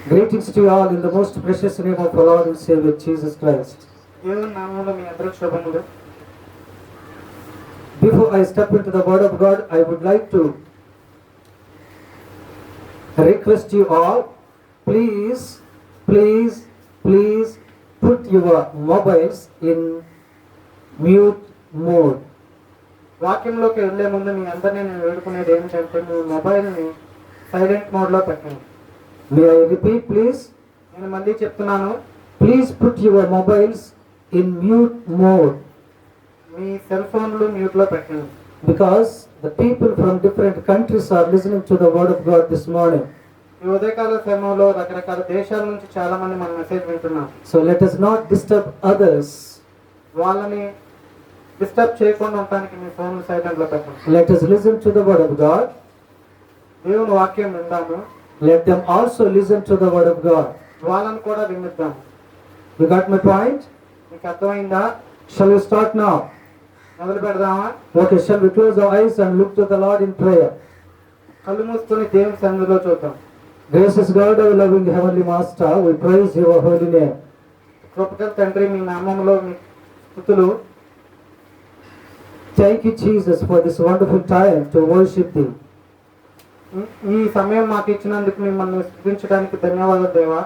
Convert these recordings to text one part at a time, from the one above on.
Greetings to you all in the most precious name of our Lord and Savior Jesus Christ. దేవుని నామములో మీ అందరికి శుభములు. Before I step into the Word of God, I would like to request you all, please put your mobiles in mute mode. వాక్యంలోకి వెళ్లే ముందు మీ అందరినీ నేను వేడుకునేది ఏమిటంటే మీ మొబైల్ని సైలెంట్ మోడ్లో పెట్టండి. May I repeat, please? నేను మళ్ళీ చెప్తున్నాను, Please put your mobiles in mute mode, me cell ఫోన్లు మ్యూట్లో పెట్టండి. because the people from different countries are listening to the Word of God this morning. ఈ ఉదయకాల సమయంలో రకరకాల దేశాల నుంచి చాలా మంది మన మెసేజ్ వింటున్నారు. So let us not disturb others. వాళ్ళని డిస్టర్బ్ చేయకుండా ఉండటానికి మీ ఫోన్ సైలెంట్లో పెట్టండి. Let us listen to the Word of God. దేవుని వాక్యం విందాము, Let them also listen to the Word of God. వాళ్ళని కూడా వినిద్దాం. You got my point? మీకు అర్థమైందా? Shall we start now? మొదలు పెడదామా? Okay, shall we close our eyes and look to the Lord in prayer? కళ్ళు మూసుకొని దేవుని సన్నిధిలో చూద్దాం. Gracious God, our loving Heavenly Master, we praise your holy name. కృపగల తండ్రి, మీ నామములో మీ స్తుతులు. Thank you, Jesus, for this wonderful time to worship thee. ఈ సమయం మాకు ఇచ్చినందుకు మిమ్మల్ని స్తుతించడానికి ధన్యవాదాలు దేవా.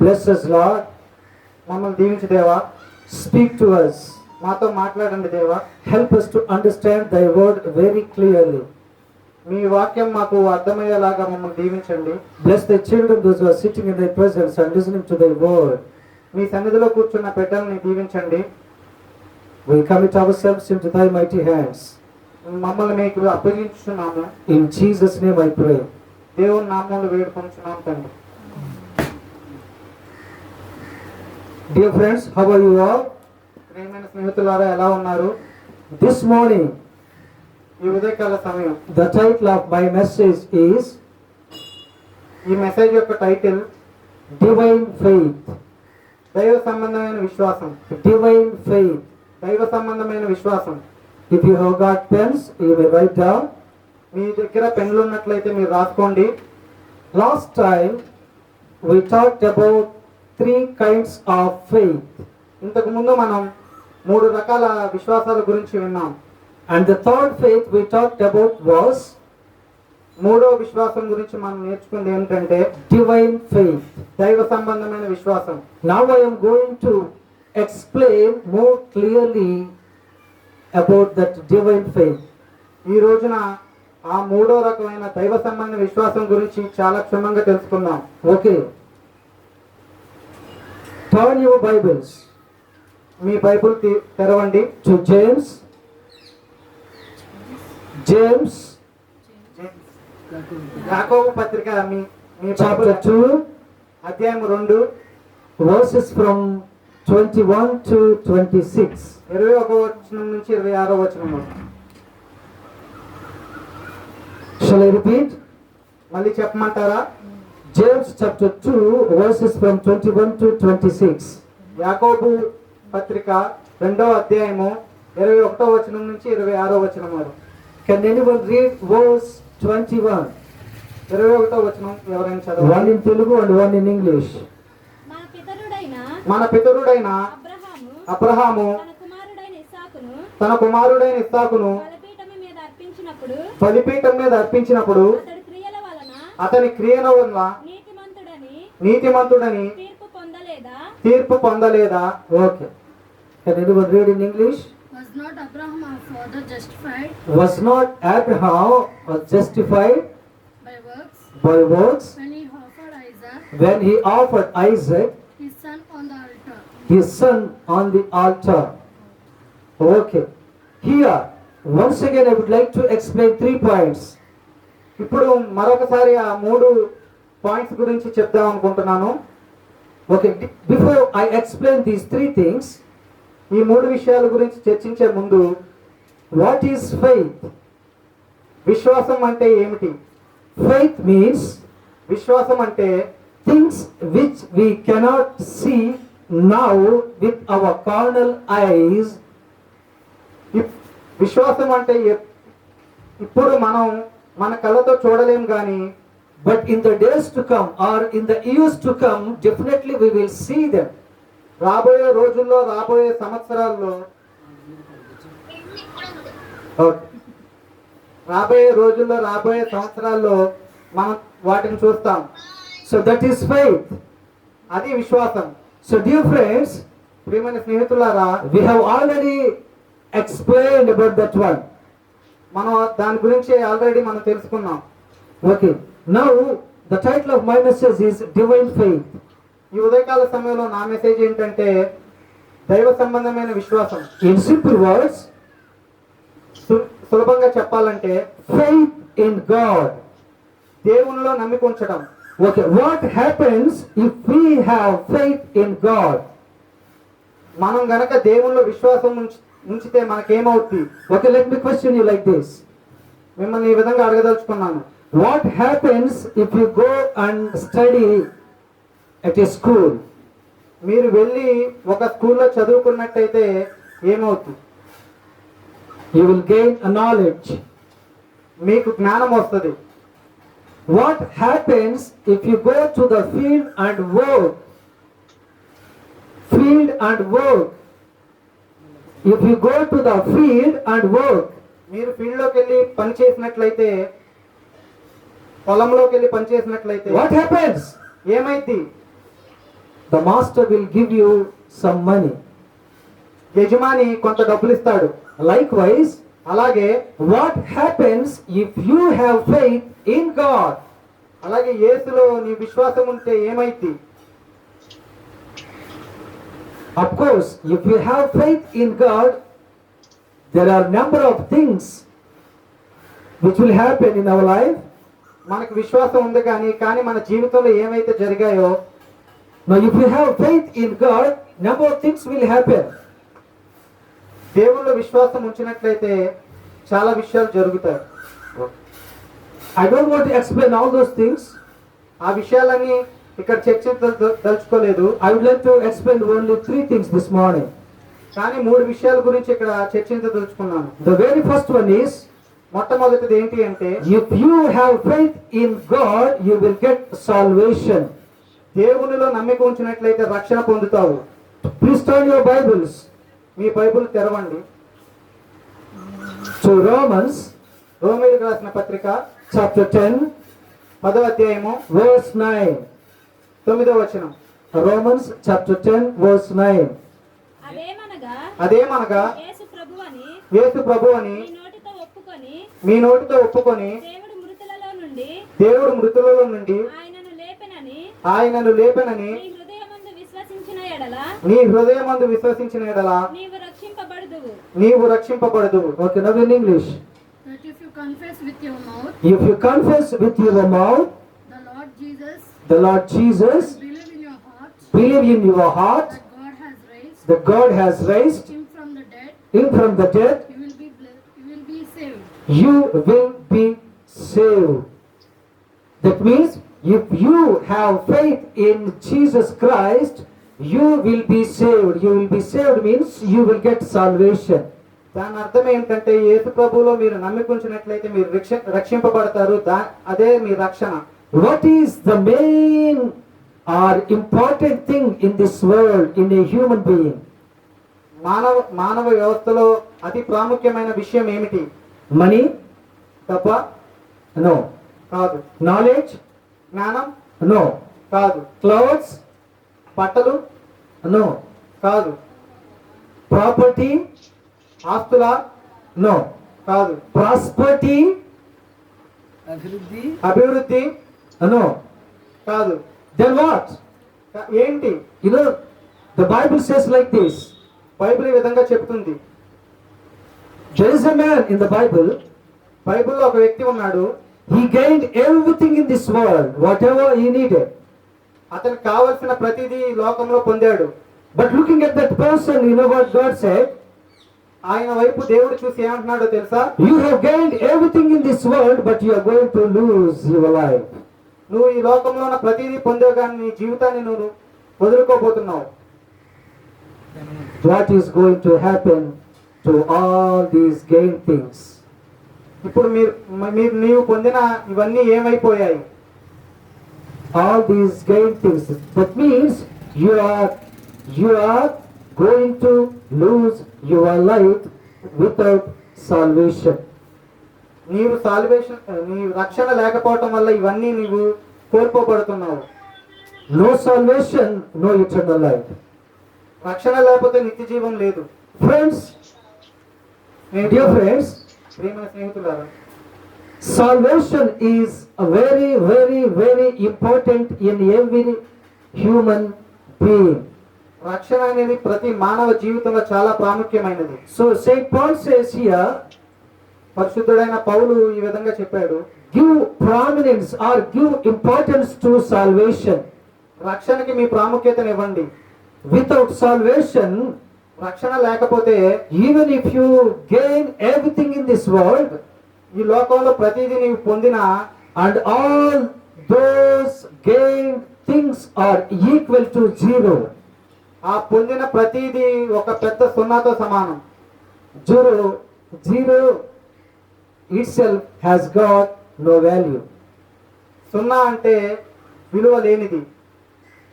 Bless us, Lord. మమ్మల్ని దీవించు దేవా. Speak to us. మాతో మాట్లాడండి దేవా. Help us to understand thy word very clearly. మీ వాక్యం మాకు అర్థమయ్యేలాగా మమ్మల్ని దీవించండి. Bless the children, those who are sitting in thy presence and listening to thy word. మీ సన్నిధిలో కూర్చున్న బిడ్డల్ని దీవించండి. We commit ourselves into thy mighty hands. మమ్మల్ని మీకు అప్పగించున్నాము. In Jesus' name I pray. దేవుని నామములో వేడుకొంచున్నాం తండ్రి. Dear friends, how are you all? ప్రియమైన స్నేహితులారా, ఎలా ఉన్నారు? This morning, ఈ ఉదయకాల సమయం the title of my message is ఈ మెసేజ్ యొక్క టైటిల్ Divine Faith. దైవ సంబంధమైన విశ్వాసం. Divine Faith. దైవ సంబంధమైన విశ్వాసం. If you have got pens, you may write down. మీ దగ్గర పెన్లు ఉన్నట్లయితే మీరు రాసుకోండి. Last time, we talked about 3 kinds of faith. ఇంతకు ముందు మనం 3 రకాల విశ్వాసాల గురించి విన్నాం. And the third faith we talked about was మూడో విశ్వాసం గురించి మనం నేర్చుకుంది ఏమిటంటే divine faith. దైవ సంబంధమైన విశ్వాసం. Now I am going to explain more clearly about that divine faith. ఈ రోజున ఆ మూడో రకమైన దైవ సంబంధ విశ్వాసం గురించి చాలా క్షుణ్ణంగా తెలుసుకుందాం. Okay. Turn your Bibles me Bible తెరవండి. to James. James యాకోబు పత్రిక మీ మీ chapter బైబిల్ 2, అధ్యాయం 2 verses from 21 to 26. 21వ వచనం నుంచి 26వ వచనం వరకు. Shall I repeat? మళ్ళీ చెప్పమంటారా? James chapter 2, verses from 21 to 26. యాకోబు పత్రిక 2వ అధ్యాయము 21వ వచనం నుంచి 26వ వచనం వరకు. Can anyone read verse 21? 21వ వచనం ఎవరైనా One చదవండి. in Telugu and one in English. మన పితరుడైన అబ్రహాము తన కుమారుడైన ఇస్సాకును బలిపీఠం మీద అర్పించినప్పుడు అతని క్రియల వల్ల నీతిమంతుడని తీర్పు పొందలేదా? Okay. Can anyone read in English? Was not Abraham our father justified Was not Abraham justified by by works works when he offered Isaac, when he offered Isaac, his son, on the altar? his son, on the altar? Okay. Here, once again, I would like to explain 3 points. ఇప్పుడు మరొకసారి ఆ 3 points గురించి చెప్దాం అనుకుంటున్నాను. Okay. Before I explain these 3 things, ఈ 3 విషయాల గురించి చర్చించే ముందు what is faith? విశ్వాసం అంటే ఏమిటి? Faith means విశ్వాసం అంటే things which we cannot see now with our carnal eyes. విశ్వాసం అంటే ఇప్పుడు మనం మన కళ్ళతో చూడలేం కానీ but in the days to come or in the years to come, definitely we will see them. రాబోయే రోజుల్లో రాబోయే సంవత్సరాల్లో Okay. రాబోయే రోజుల్లో రాబోయే సంవత్సరాల్లో మనం వాటిని చూస్తాం. So that is faith. అది విశ్వాసం. So dear friends, ప్రియమైన స్నేహితులారా, we have already explained about that one. మనం దాని గురించి ఆల్రెడీ మనం తెలుసుకున్నాం. Okay. Now the title of my message is Divine Faith. ఈ ఉదయకాల సమయంలో నా మెసేజ్ ఏంటంటే దైవ సంబంధమైన విశ్వాసం. In simple words, సులభంగా చెప్పాలంటే faith in God. దేవునిలో నమ్మిక ఉంచడం. Okay, what happens if we have faith in God? మనం గనక దేవునిలో విశ్వాసం ఉంచితే మనకేమవుతుంది? Okay, let me question you like this. మిమ్మల్ని ఈ విధంగా అడగదలుచుకున్నాను. What happens if you go and study at a school? మీరు వెళ్ళి ఒక స్కూల్లో చదువుకున్నట్టయితే ఏమవుతుంది? You will gain a knowledge. మీకు జ్ఞానం వస్తుంది. What happens if you go to the field and work? Field and work. If you go to the field and work, మీరు ఫీల్డ్లోకి వెళ్ళి పని చేసినట్లయితే, పొలంలోకి వెళ్ళి పని చేసినట్లయితే what happens? ఏమైంది? The master will give you some money. యజమాని కొంత డబ్బులు ఇస్తాడు. Likewise, అలాగే what happens if you have faith in God? అలాగే యేసులో నీ విశ్వాసం ఉంటే ఏమైంది? Of course, if you have faith in God, there are number of things which will happen in our life. మనకు విశ్వాసం ఉంది కానీ మన జీవితంలో ఏమైతే జరిగాయో, Now, if you have faith in God, number of things will happen. దేవుళ్ళో విశ్వాసం ఉంచినట్లయితే చాలా విషయాలు జరుగుతాయి. I don't want to explain all those things. ఆ విషయాలన్నీ ఇక్కడ చర్చించదలుచుకోలేదు. I would like to explain only 3 things this morning. కానీ 3 విషయాల గురించి ఇక్కడ చర్చించదలుచుకున్నాను. The very first one is, మొట్టమొదటిది ఏంటి అంటే, if you have faith in God, you will get salvation. దేవునిలో నమ్మిక ఉంచినట్లయితే రక్షణ పొందుతావు. Please turn your Bibles me Bible తెరవండి. to Romans రోమీయులకు రాసిన పత్రిక chapter 10, 10వ అధ్యాయము verse 9. 9వ వచనం. Romans chapter 10, verse 9. అదేమనగా యేసు ప్రభువని యేసు ప్రభువని మీ నోటితో ఒప్పుకొని మీ నోటితో ఒప్పుకొని దేవుడు మృతులలో నుండి దేవుడు మృతులలో నుండి ఆయనను లేపెనని ఆయనను లేపనని నీ హృదయమందు విశ్వసించిన ఎడల నీవు రక్షింపబడుదువు. నీవు రక్షింపబడుదువు. Okay, now in English. That if you confess with your mouth If you confess with your mouth the Lord Jesus, the Lord Jesus, believe in your heart believe in your heart that God has that God has raised raised him from the dead, him from the dead, you will be you will be saved. you will be saved. That means if you have faith in Jesus Christ, you will be saved. You will be saved means you will get salvation. దాని అర్థం ఏంటంటే యేసు ప్రభువులో మీరు నమ్మిక ఉంచినట్లయితే మీరు రక్షింపబడతారు. అదే మీ రక్షణ. What is the main or important thing in this world in a human being? మానవ వ్యవస్థలో అతి ప్రాముఖ్యమైన విషయం ఏమిటి? Money? తప్ప? No. కాదు. Knowledge? జ్ఞానం? No. కాదు. Clothes? బట్టలు? No. కాదు. Property? ఆస్తుల? No. కాదు. Prosperity? అభివృద్ధి? No. కాదు. Then what? ఏంటి? You know, the Bible says like this. Bible ఈ విధంగా చెప్తుంది. There is a man in the Bible. బైబిల్లో ఒక వ్యక్తి ఉన్నాడు. He gained everything in this world, whatever he needed. అతనికి కావలసిన ప్రతిదీ లోకంలో పొందాడు. But looking at that person, you know what God said? ఆయన వైపు దేవుడు చూసి ఏమంటున్నాడో తెలుసా? You have gained everything in this world, but you are going to lose your life. నువ్వు ఈ లోకంలో ఉన్న ప్రతిదీ పొందావు కానీ నీ జీవితాన్ని నువ్వు వదులుకోబోతున్నావు. What is going to happen to all these gain things. ఇప్పుడు నీవు పొందిన ఇవన్నీ ఏమైపోయాయి? All these gain things. That means you are going to lose your life without salvation. నీవు నీ రక్షణ లేకపోవటం వల్ల ఇవన్నీ నీవు కోల్పోబడుతున్నావు. No salvation, no eternal life. రక్షణ లేకపోతే నిత్య జీవం లేదు. Friends, dear friends, ప్రియమైన స్నేహితులారా, salvation is a very, very, very important in every human being. రక్షణ అనేది ప్రతి మానవ జీవితంలో చాలా ప్రాముఖ్యమైనది. So Saint Paul says here, పరిశుద్ధుడైన పౌలు ఈ విధంగా చెప్పాడు, give prominence or give importance to salvation. రక్షణకి మీ ప్రాముఖ్యతను ఇవ్వండి. Without salvation, రక్షణ లేకపోతే even if you gain everything in this world ఈ లోకంలో ప్రతిదీ నీవు పొందినా and all those gained things are equal to zero. ఆ పొందిన ప్రతిదీ ఒక పెద్ద సున్నాతో సమానం. Zero itself has got no value. సున్నా అంటే విలువ లేనిది.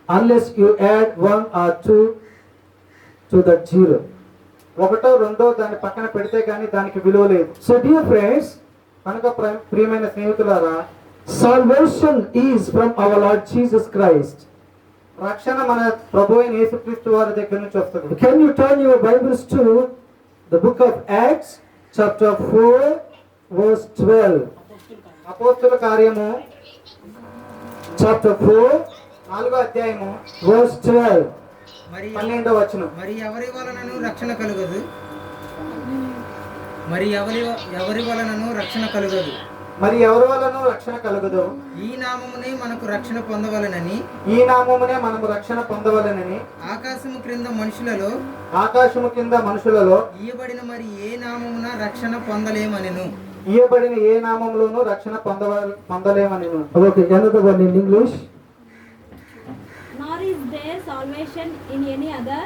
Unless you add 1 or 2 to that zero. ఒకటో రెండో దాని పక్కన పెడితే కానీ దానికి విలువ లేదు. So dear friends, కనుక ప్రియమైన స్నేహితులారా, salvation is from our Lord Jesus Christ. రక్షణ మన ప్రభు అయిన యేసుక్రీస్తు వారి దగ్గర నుంచి వస్తుంది. Can you turn your Bibles to the book of Acts chapter 4 verse 12. అపోస్తుల కార్యము Chapter 4 4వ అధ్యాయము verse 12. 12వ వచనం. మరి ఎవరి వలనను రక్షణ కలుగదు మరి ఎవరి వలనను రక్షణ కలుగదు మరి ఎవరి వలన రక్షణ కలుగదు, ఈ నామమునే మనకు రక్షణ పొందవలనని ఈ నామమునే మనము రక్షణ పొందవలెనని ఆకాశము క్రింద మనుషులలో ఆకాశము కింద మనుషులలో ఇయ్యబడిన మరి ఏ నామమున రక్షణ పొందలేమనెను. ఇయ్యబడిన ఏ నామములోనూ రక్షణ పొందలేమనెను. Okay, another one in English. Nor is there salvation in any other,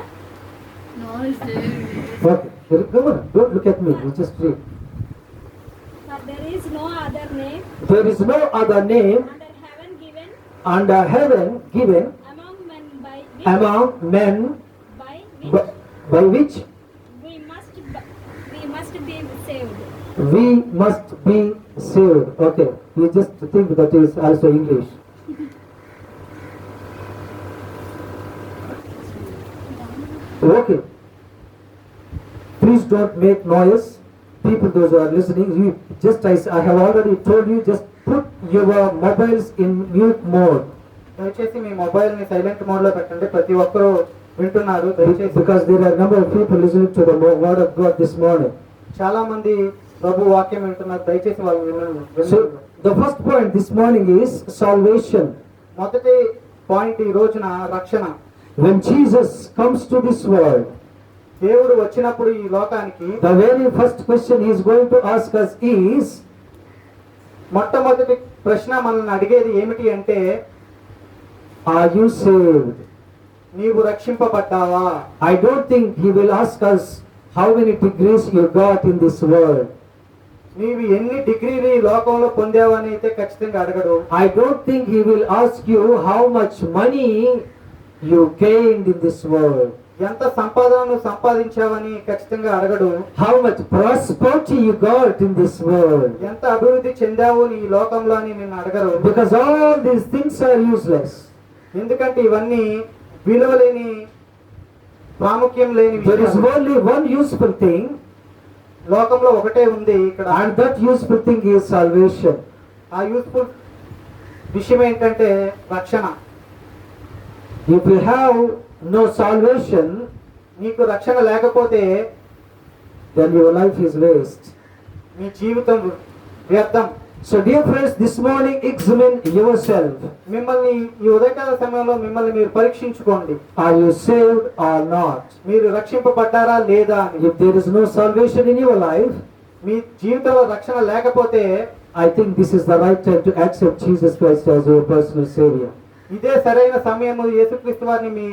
Nor is there. Okay, come on, don't look at me, you just read. for there is no other name There is no other name under heaven given among men given among men by which we must be saved. we must be saved. Okay, you just think that is also English. Okay, please don't make noise. People, those who are listening, you just, I have already told you, just put your mobiles in mute mode. దయచేసి మీ mobile ని silent mode లో పెట్టండి. ప్రతి ఒక్కరూ వింటున్నారు, దయచేసి. Because there are a number of people listening to the word of God this morning. చాలా మంది ప్రభు వాక్యం వింటున్నారు, దయచేసి వాళ్ళు వినండి. So the first point this morning is salvation. మొదటి పాయింట్ ఈ రోజున రక్షణ. When Jesus comes to this world, దేవుడు వచ్చినప్పుడు ఈ లోకానికి the very first question he is going to ask us is, మొట్టమొదటి ప్రశ్న మనల్ని అడిగేది ఏమిటి అంటే, are you saved? నీవు రక్షింపబడ్డావా? I don't think he will ask us how many degrees you got in this world. నీవు ఎన్ని డిగ్రీలు ఈ లోకంలో పొందావని అయితే ఖచ్చితంగా అడగడు. I don't think he will ask you how much money you gained in this world. ఎంత సంపాదనను సంపాదించావని ఖచ్చితంగా అడగడు. How much prosperity you got in this world. ఎంత అభివృద్ధి చెందావు ఈ లోకంలో అని నిన్ను అడగరు. Because all these things are useless. ఎందుకంటే ఇవన్నీ విలువ లేని, ప్రాముఖ్యం లేని There is విషయాలు. only one useful thing, లోకంలో ఒకటే ఉంది ఇక్కడ. and that useful thing is salvation. ఆ యూస్ఫుల్ విషయం ఏంటంటే రక్షణ. If you have no salvation, నీకు రక్షణ లేకపోతే then your life is waste. నీ జీవితం వ్యర్థం. So dear friends, this morning examine yourself. మిమ్మల్ని ఈ ఉదయకాల సమయంలో మిమ్మల్ని మీరు పరీక్షించుకోండి. Are you saved or not? మీరు రక్షింపబడ్డారా లేదా అని. If there is no salvation in your life, మీ జీవితంలో రక్షణ లేకపోతే I think this is the right time to accept Jesus Christ as your personal savior. ఇదే సరైన సమయము యేసుక్రీస్తు వారిని మీ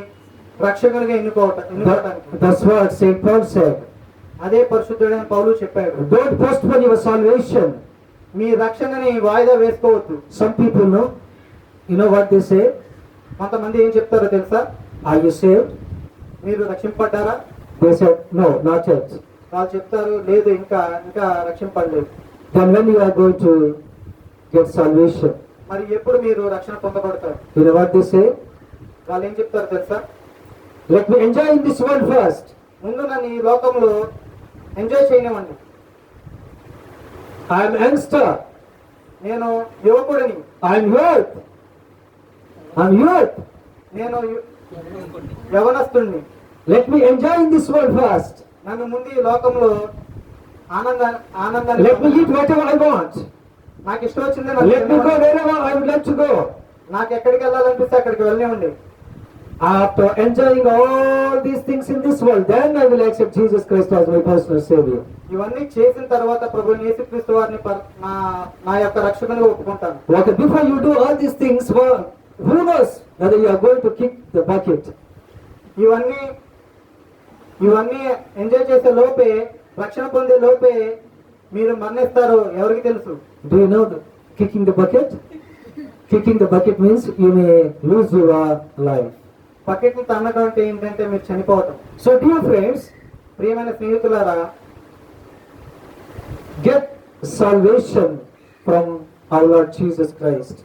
రక్షకునిగా ఎన్నుకోవటానికి. That's what Saint Paul said. అదే పరిశుద్ధుడైన పౌలు చెప్పాడు. Don't postpone your salvation. మీ రక్షణని వాయిదా వేసుకోవద్దు. Some people know, you know what they say? కొంతమంది ఏం చెప్తారో తెలుసా? Are you saved? మీరు రక్షింపడ్డారా? They said, no, not yet. వాళ్ళు చెప్తారు, లేదు ఇంకా రక్షింపడలేదు. Then when you are going to get salvation? మరి ఎప్పుడు మీరు రక్షణ పొందబడతారు? You know what they say? వాళ్ళు ఏం చెప్తారు తెలుసా? Let me enjoy in this world first. ముందు నన్ను ఈ లోకంలో ఎంజాయ్ చేయనివ్వండి. I am youngster. నేను యువకుడిని. I am youth. నేను యవనస్తుడిని. Let me enjoy in this world first. నన్ను ముందు ఈ లోకంలో ఆనందాన్ని Let me eat whatever I want. నాకు ఇష్టం వచ్చింది Let me go wherever I would like to go. నాకు ఎక్కడికి వెళ్ళాలనిపిస్తే అక్కడికి వెళ్ళనివ్వండి. After enjoying all these things in this world, then I will accept Jesus Christ as my personal Savior. ఇవన్నీ చేసిన తర్వాత ప్రభు యేసుక్రీస్తు వారిని నా యొక్క రక్షకునిగా ఒప్పుకుంటాను. Okay, before you do all these things, well, who knows whether you are going to kick the bucket? ఇవన్నీ ఎంజాయ్ చేసే లోపే, రక్షణ పొందే లోపే మీరు మరణిస్తారో ఎవరికి తెలుసు? Do you know the kicking the bucket? Kicking the bucket means you may lose your life. Bucket ని తన్నడం అంటే ఏంటంటే మీరు చనిపోవటం. So dear friends, ప్రియమైన స్నేహితులారా, get salvation from our Lord Jesus Christ.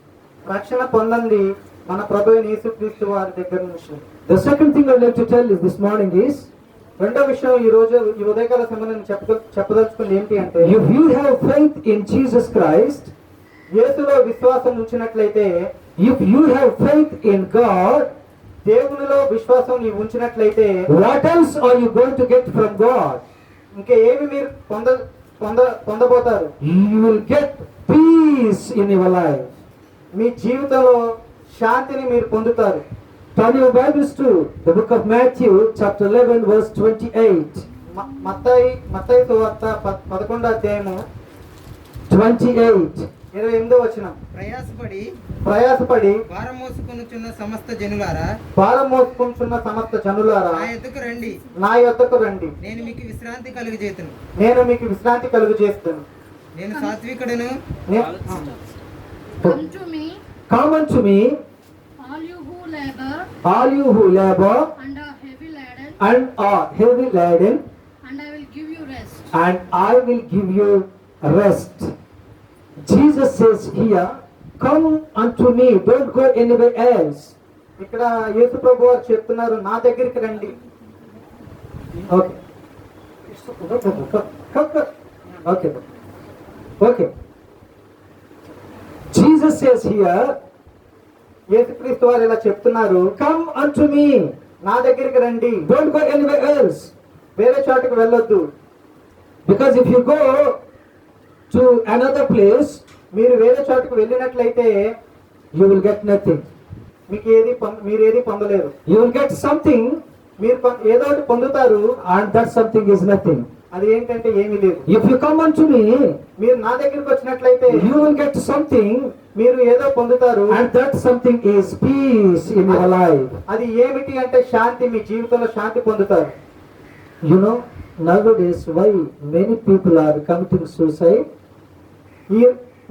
రక్షణ పొందండి మన ప్రభువైన యేసుక్రీస్తు వారి దగ్గర నుంచి. The second thing I would like to tell is this morning is, రెండో విషయం ఈ రోజు ఈ ఉదయకాల సమయంలో చెప్పదలుచుకుంది ఏంటి అంటే, if you have faith in Jesus Christ, యేసులో విశ్వాసం ఉంచినట్లయితే, if you have faith in God, దేవునిలో విశ్వాసం నీవు ఉంచినట్లయితే, what else are you going to get from God? ఇంకా ఏమి మీరు పొందబోతారు? You will get peace in your life. మీ జీవితంలో శాంతిని మీరు పొందుతారు. Turn your Bibles to the book of Matthew, chapter 11, verse 28. మత్తయి సువార్త 11వ అధ్యాయము 28. 28వ వచనం. ప్రయాసపడి భారం మోసుకొనుచున్న సమస్త జనులారా, భారం మోసుకుంటున్న సమస్త జనులారా, నా యొద్దకు రండి, నా యొద్దకు రండి, నేను మీకు విశ్రాంతి కలుగజేతును. నేను మీకు విశ్రాంతి కలుగజేస్తాను. నేను సాత్వికుడను. Come to me, Come unto me, all you who labor all you who labor and are heavy laden, and are heavy laden, and I will give you rest. and I will give you rest. Jesus says here, come unto me, don't go anywhere else. ఇక్కడ యేసు ప్రభు వారు చెప్తున్నారు, నా దగ్గరికి రండి. Okay. Okay. Jesus says here, యేసుక్రీస్తు వారు ఇలా చెప్తున్నారు, come unto me, నా దగ్గరికి రండి, don't go anywhere else. వేరే చోటుకు వెళ్ళొద్దు. Because if you go to another place, మీరు వేరే చోటుకు వెళ్ళినట్లయితే you will get nothing. మీరు ఏది పొందలేరు. You will get something, మీరు ఏదో ఒకటి పొందుతారు, and that something is nothing. అది ఏంటంటే ఏమీ లేదు. If you come unto me, మీరు నా దగ్గరికి వచ్చినట్లయితే you will get something, మీరు ఏదో పొందుతారు, and that something is peace in your life. అది ఏమిటి అంటే శాంతి. మీ జీవితంలో శాంతి పొందుతారు. You know, nowadays why many people are committing suicide?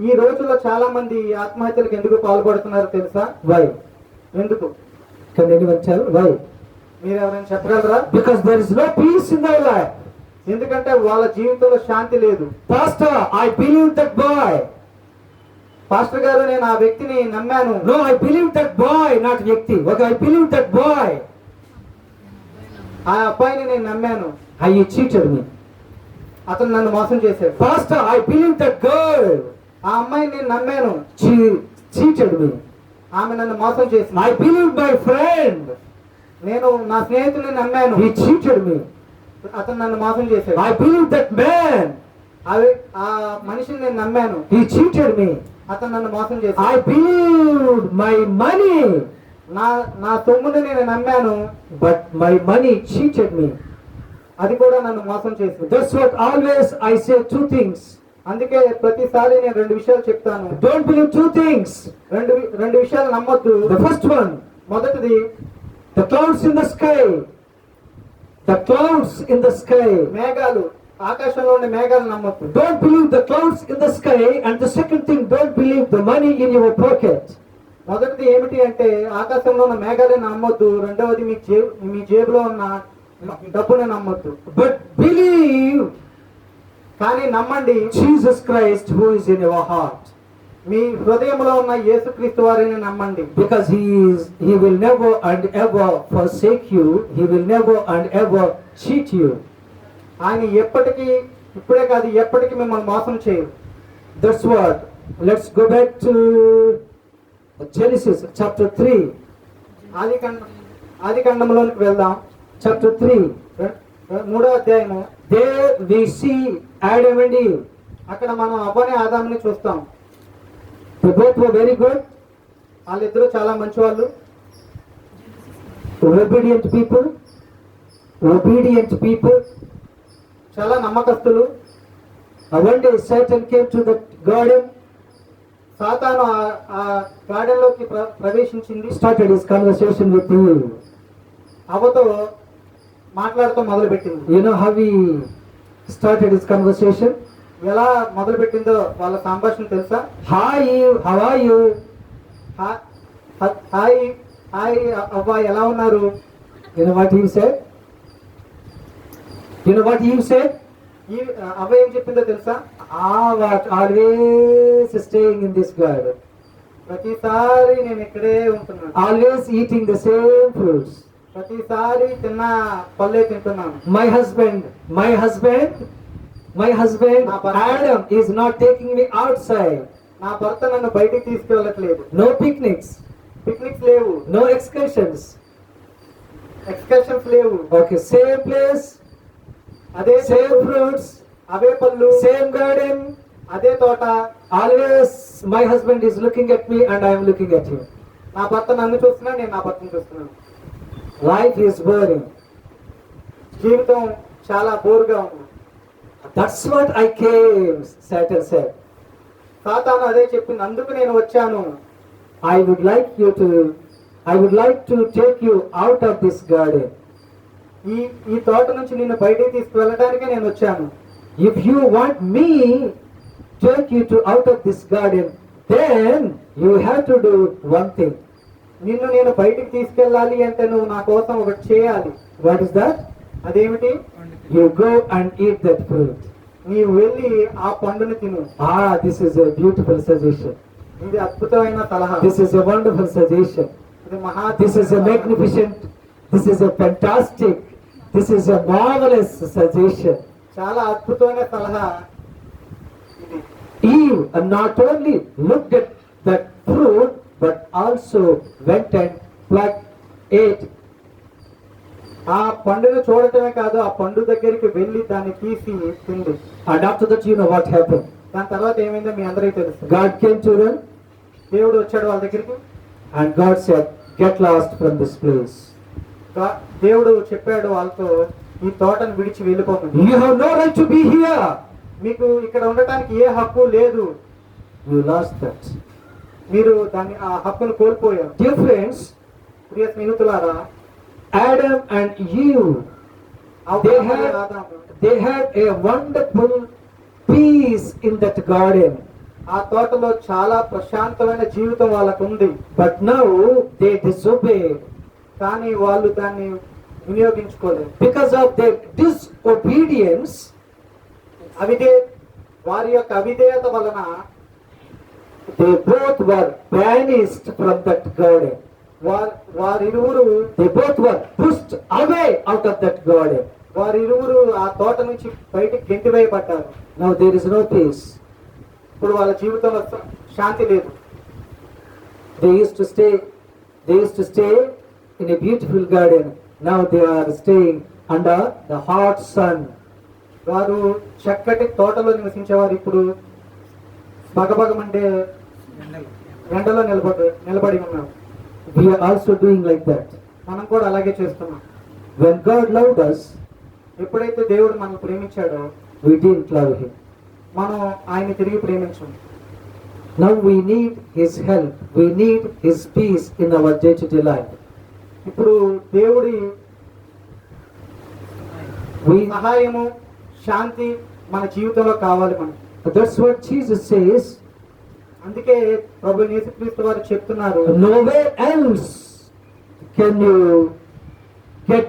ఈ రోజుల్లో చాలా మంది ఆత్మహత్యలకు ఎందుకు పాల్పడుతున్నారు తెలుసా? Why? ఎందుకు? Can anyone tell why? మీరు ఎవరైనా చెప్పగలరా? Because there is no peace in their life. ఎందుకంటే వాళ్ళ జీవితంలో శాంతి లేదు. Pastor, I believe that boy. Pastor గారు, నేను ఆ వ్యక్తిని నమ్మాను. No, I believe that boy, not వ్యక్తి. Okay, I believe that boy. ఆ అబ్బాయిని నేను నమ్మాను, He cheated me. అతను నన్ను మోసం చేశాడు. Pastor, I believe that girl. ఆ అమ్మాయిని నేను నమ్మాను, She cheated me. ఆమె నన్ను మోసం చేసింది. I believe my friend. నేను నా స్నేహితుడిని నమ్మాను, He cheated me. అతను నన్ను మోసం చేశాడు. I believe that man. ఆ మనిషిని నేను నమ్మాను, He cheated me. అతను నన్ను మోసం చేశాడు. I believed my money. నా సొమ్ముని నేను నమ్మాను, But my money cheated me. అది కూడా నన్ను మోసం చేసింది. That's what always I say two things. అందుకే ప్రతిసారి నేను రెండు విషయాలు చెప్తాను. Don't believe two things. రెండు విషయాలు నమ్మొద్దు. The first one, మొదటిది, the clouds in the sky. The clouds in the sky. మేఘాలు, ఆకాశంలో ఉండే మేఘాలు నమ్మొద్దు. Don't believe the clouds in the sky. And the second thing, don't believe the money in your pocket. మొదటిది ఏమిటి అంటే ఆకాశంలో ఉన్న మేఘాలే నమ్మొద్దు. రెండవది మీ జేబులో ఉన్న డబ్బుని నమ్మొద్దు. But believe కానీ నమ్మండి Jesus Christ who is in your heart. మీ హృదయంలో ఉన్న యేసుక్రీస్తు వారిని నమ్మండి. Because he will never and ever forsake you. He will never and ever cheat you. ఆయన ఎప్పటికీ, ఇప్పుడే కాదు ఎప్పటికీ మిమ్మల్ని మోసం చేయరు. That's what. Let's go back to Genesis chapter 3. ఆది ఖండంలోనికి వెళ్దాం. Chapter 3. 3వ అధ్యాయము. There we see Adam and Eve. అక్కడ మనం అవ్వని ఆదాముని చూస్తాం. They both were very good, వాళ్ళిద్దరూ చాలా మంచి వాళ్ళు, obedient people. చాలా నమ్మకస్తులు. One day Satan came to the garden, సాతాను ఆ గార్డెన్ లోకి ప్రవేశించింది. started his conversation with Eve. అవ్వతో మాట్లాడుతూ మొదలు పెట్టింది. You know how he started his conversation? ఎలా మొదలు పెట్టిందో వాళ్ళ సంభాషణ తెలుసా? Hi Eve, how are you? Hi hi అవ్వ, ఎలా ఉన్నారు? You know what Eve said? అవ్వ ఏం చెప్పిందో తెలుసా? What always staying in this garden, ప్రతిసారి నేను ఇక్కడే ఉంటున్నాను, always eating the same fruits. ప్రతిసారి తిన్న పళ్ళే తింటున్నాను. My husband, Adam is not taking me outside. నా భర్త నన్ను బయటికి తీసుకెళ్ళట్లేదు. No picnics, పిక్నిక్స్ లేవు, no excursions. ఎక్స్కర్షన్స్ లేవు. Okay, same place, అదే same fruits, అవే పళ్ళు, same garden. అదే తోట. Always my husband is looking at me and I am looking at him. నా భర్త నన్ను చూస్తున్నా, నేను నా భర్తను చూస్తున్నాను. Life is boring. జీవితం చాలా బోరుగా ఉంది. That's what I came, Satan said. సాతాను అదే చెప్పింది, అందుకు నేను వచ్చాను. I would like to take you out of this garden. ఈ తోట నుంచి నిన్ను బయటికి తీసుకువెళ్ళడానికే నేను వచ్చాను. If you want me take you to out of this garden, then you have to do one thing. నిన్ను నేను బయటికి తీసుకెళ్ళాలి అంటే నువ్వు నా కోసం ఒకటి చేయాలి. What is that? అదేమిటి? You go and eat that fruit. నీవు వెళ్ళి ఆ పండుని తిను. This is a beautiful suggestion. ఇది అద్భుతమైన సలహా. This is a wonderful suggestion. ఇది మహా This is a magnificent, this is a fantastic, this is a marvelous suggestion. చాలా అద్భుతమైన సలహా ఇది. Eve not only looked at that fruit but also went and plucked it. ఆ పండును చూడటమే కాదు, ఆ పండు దగ్గరికి వెళ్ళి దాన్ని తీసి తింది. And after that, you know what happened? దాని తర్వాత ఏమైందో మీ అందరికీ తెలుసు. God came to them దేవుడు వచ్చాడు వాళ్ళ దగ్గరికి. and God said, get lost from this place. దేవుడు చెప్పాడు వాళ్ళతో, ఈ తోటను విడిచి వెళ్ళిపోకండి. You have no right to be here. మీకు ఇక్కడ ఉండటానికి ఏ హక్కు లేదు. You lost that. మీరు దాన్ని ఆ హక్కును కోల్పోయారు. Dear friends, ప్రియ స్నేహితులారా, Adam and Eve, ఆదాము they had a wonderful peace in that garden. ఆ తోటలో చాలా ప్రశాంతమైన జీవితం వాళ్ళకు ఉంది. But now they disobeyed. కానీ వాళ్ళు దాన్ని వినియోగించుకోలేదు. Because of their disobedience, వారి యొక్క అవిధేయత వలన they both were banished from that garden. వారిరువురు They both were pushed away out of that garden. ఆ తోట నుంచి బయటికి గెంటివేయబడ్డారు. Now there is no peace. ఇప్పుడు వాళ్ళ జీవితంలో శాంతి లేదు. They used to stay in a beautiful garden. Now they are staying under the hot sun. వారు చక్కటి తోటలో నివసించేవారు ఇప్పుడు బగబగమంటే ఎండలో నిలబడి ఉన్నారు. We are also doing like that. మనం కూడా అలాగే చేస్తున్నాం. When God loved us, ఎప్పుడైతే దేవుడు మనల్ని ప్రేమించాడో we didn't love him. మనం ఆయన తిరిగి ప్రేమించాం. Now we need his help. We need his peace in our day-to-day life. ఇప్పుడు దేవుడి We, సహాయము, శాంతి మన జీవితంలో కావాలి మనకి. that's what Jesus says. అందుకే ప్రభు యేసుక్రీస్తు వారు చెప్తున్నారు, Nowhere else can you get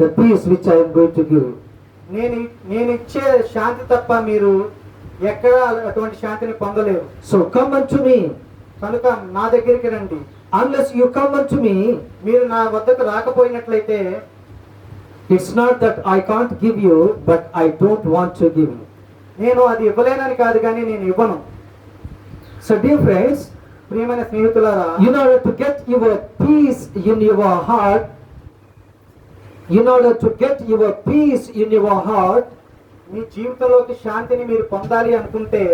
the peace which I am going to give. నేను ఇచ్చే శాంతి తప్ప మీరు ఎక్కడ అటువంటి శాంతిని పొందలేరు. So come unto me. కనుక నా దగ్గరికి రండి. Unless you come unto me, మీరు నా వద్దకు రాకపోయినట్లయితే it's not that I can't give you, but I don't want to give you. నేను అది ఇవ్వలేనని కాదు, కానీ నేను ఇవ్వను. So dear friends, ప్రియమైన స్నేహితులారా, in order to get your peace in your heart, మీ జీవితంలోకి శాంతిని మీరు పొందాలి అనుకుంటే,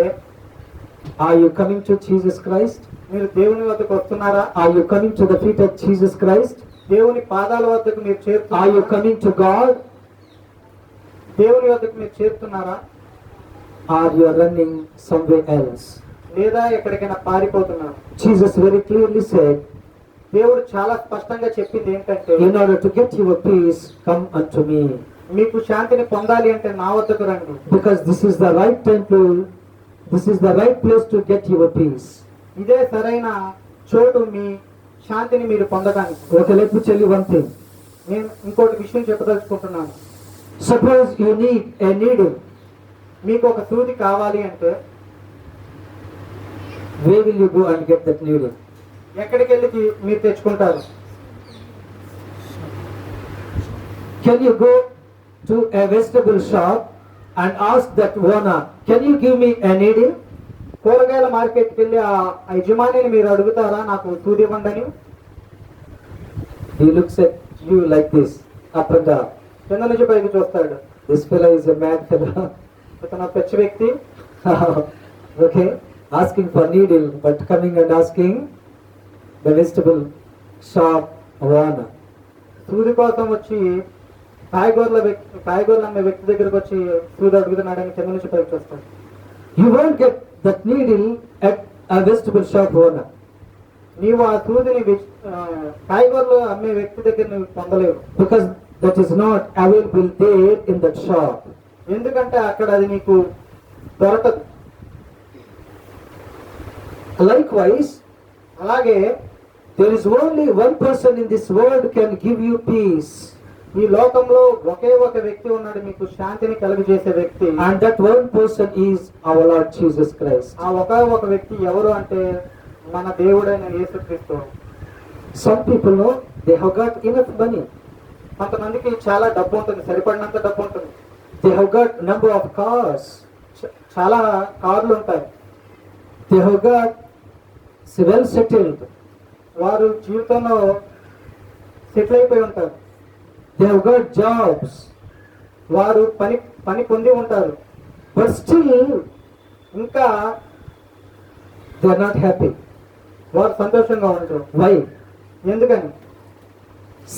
are you coming to Jesus Christ? మీరు దేవుని వద్దకు వస్తున్నారా? Are you coming to the feet of Jesus Christ? దేవుని పాదాల వద్దకు మీరు Are you చేరుతున్నారా? coming to God? దేవుని వద్దకు మీరు చేరుతున్నారా? Are you running somewhere else? లేదా ఎక్కడికైనా పారిపోతున్నారు? Jesus very clearly said, దేవుడు చాలా స్పష్టంగా చెప్పింది ఏంటంటే, in order to get your peace, come unto me. మీకు శాంతిని పొందాలి అంటే నా వద్దకు రండి. Because this is the right place to get your peace. ఇదే సరైన చోటు మీ శాంతిని మీరు పొందడానికి. Okay, let me tell you one thing. నేను ఇంకోటి విషయం చెప్పదలుచుకుంటున్నాను. Suppose you need a needle. మీకు ఒక సూది కావాలి అంటే Where will you go and get that needle? ఎక్కడికి వెళ్ళి మీరు తెచ్చుకుంటారు? Can you go to a vegetable shop and ask that owner, can you give me a needle? కూరగాయల మార్కెట్కి వెళ్ళి ఆ యజమానిని మీరు అడుగుతారా, నాకు సూది ఇవ్వండి అని? He looks at you like this, up and down. కింద నుంచి పైకి చూస్తాడు. This fellow is a mad fellow. ఇతను ఒక పిచ్చి వ్యక్తి. Okay, asking for needle, but coming and asking the vegetable shop owner. సూది కోసం వచ్చి కాయగూరలు అమ్మే వ్యక్తి దగ్గరకు వచ్చి సూది అడుగుతున్నాడని కింద నుంచి పైకి చూస్తాడు. You won't get that needle at a vegetable shop owner. నీవు ఆ సూదిని కాయగూరలు అమ్మే వ్యక్తి దగ్గర నువ్వు పొందలేవు. Because that is not available there in that shop. ఎందుకంటే అక్కడ అది నీకు దొరకదు. Likewise, అలాగే there is only one person in this world can give you peace. ఈ లోకంలో ఒకే ఒక వ్యక్తి ఉన్నాడు మీకు శాంతిని కలుగజేసే వ్యక్తి. And that one person is our Lord Jesus Christ. ఆ ఒక వ్యక్తి ఎవరు అంటే మన దేవుడైన యేసుక్రీస్తు. Some people know they have got enough money. కొంతమందికి చాలా డబ్బు ఉంటుంది, సరిపడినంత డబ్బు ఉంటుంది. They have got number of cars. చాలా కార్లు ఉంటాయి. They have got well settled. వారు జీవితంలో సెటిల్ అయిపోయి ఉంటారు. They have got jobs. వారు పని పొంది ఉంటారు. But still ఇంకా they are not happy. వారు సంతోషంగా ఉంటారు. Why? ఎందుకని?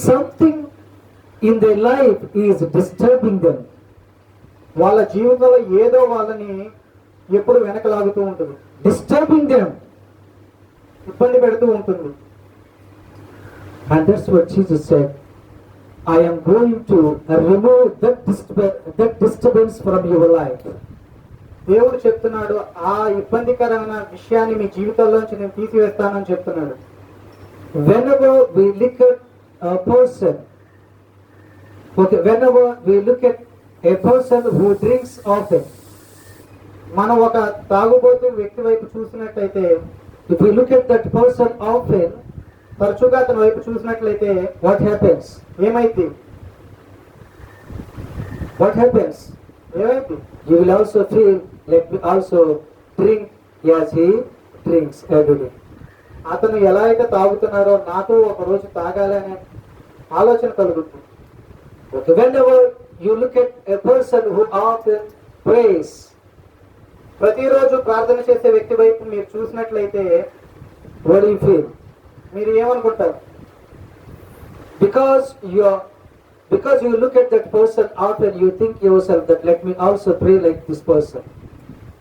Something in their life is disturbing them. వాళ్ళ జీవితంలో ఏదో వాళ్ళని ఎప్పుడు వెనకలాగుతూ ఉంటుంది, Disturbing them. ఇబ్బంది పెడుతూ ఉంటుంది. And that's what Jesus said. I am going to remove that disturbance from your life. దేవుడు చెప్తున్నాడు, ఆ ఇబ్బందికరమైన విషయాన్ని మీ జీవితంలోంచి నేను తీసివేస్తానని చెప్తున్నాడు. Whenever we look at a person, whenever we look at a person who drinks often, మనం ఒక తాగుబోతు వ్యక్తి వైపు చూసినట్లయితే, if we look at that person often, తరచుగా అతని వైపు చూసినట్లయితే what happens? ఏమైంది? What happens? ఏమైంది? You will also feel, let me also drink as he drinks every day. అతను ఎలా అయితే తాగుతున్నారో నాకు ఒక రోజు తాగాలి అనే ఆలోచన కలుగుతుంది. Okay, whenever you look at a person who often prays, ప్రతిరోజు ప్రార్థన చేసే వ్యక్తి వైపు మీరు చూసినట్లయితే what do you feel? మీరు ఏమనుకుంటారు? Because you look at that person often, you think yourself that let me also pray like this person.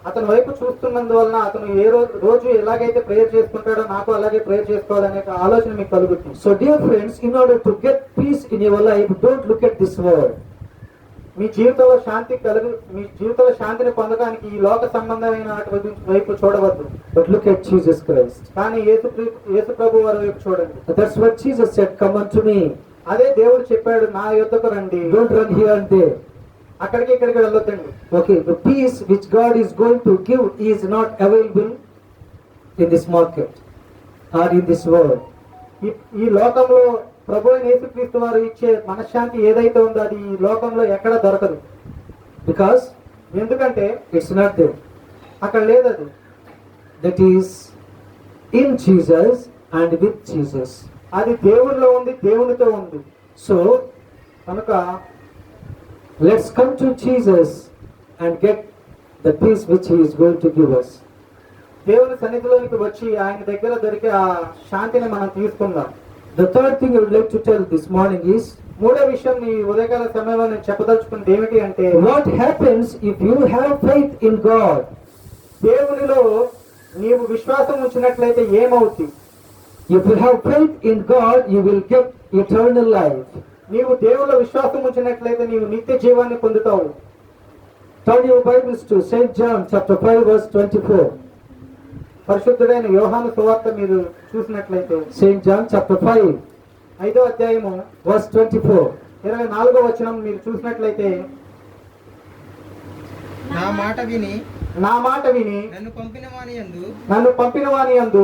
అతని వైపు చూస్తున్నందువలన అతను ఏ రోజు ఎలాగైతే ప్రేయర్ చేసుకుంటాడో నాకు అలాగే ప్రేయర్ చేసుకోవాలనే ఆలోచన మీకు కలుగుతుంది. So dear friends, in order to get peace in your life, don't look at this world. మీ జీవితంలో శాంతిని పొందడానికి ఈ లోక సంబంధమైన వైపు చూడవద్దు. but look at Jesus Christ. కానీ యేసు ప్రభు వారి వైపు చూడండి. That's what Jesus said, come unto me. అదే దేవుడు చెప్పాడు, నా యొద్దకు రండి. Don't run here and there. అక్కడికి ఇక్కడికి వెళ్ళొద్దండి. Okay, the peace which God is going to give is not available in this market or in this world. ఈ లోకంలో ప్రభు అయిన యేసుక్రీస్తు వారు ఇచ్చే మనశ్శాంతి ఏదైతే ఉందో అది ఈ లోకంలో ఎక్కడ దొరకదు. Because ఎందుకంటే it's not there. అక్కడ లేదు అది. That is in Jesus and with Jesus. అది దేవునిలో ఉంది, దేవునితో ఉంది. So కనుక let's come to Jesus and get the peace which he is going to give us. దేవుని సన్నిధిలోనికి వచ్చి ఆయన దగ్గర దొరికే ఆ శాంతిని మనం తీసుకుందాం. The third thing I would like to tell this morning is, మూడో విషయం ఈ ఉదయకాల సమయంలో నేను చెప్పదలుచుకున్నది ఏమిటి అంటే, what happens if you have faith in God? దేవునిలో నీవు విశ్వాసం ఉంచినట్లయితే ఏమవుతుంది? If you have faith in God, you will get eternal life. నీవు దేవునిలో విశ్వాసం ఉంచినట్లయితే నీవు నిత్య జీవాన్ని పొందుతావు. Turn your Bibles to St. John chapter 5 verse 24. పరిశుద్ధుడైన యోహాను సువార్త మీరు చూసినట్లయితే St. John chapter 5 5వ అధ్యాయము verse 24. 24వ వచనం మీరు చూసినట్లయితే, నా మాట విని నా మాట విని నన్ను పంపిన వాని యందు నన్ను పంపిన వాని యందు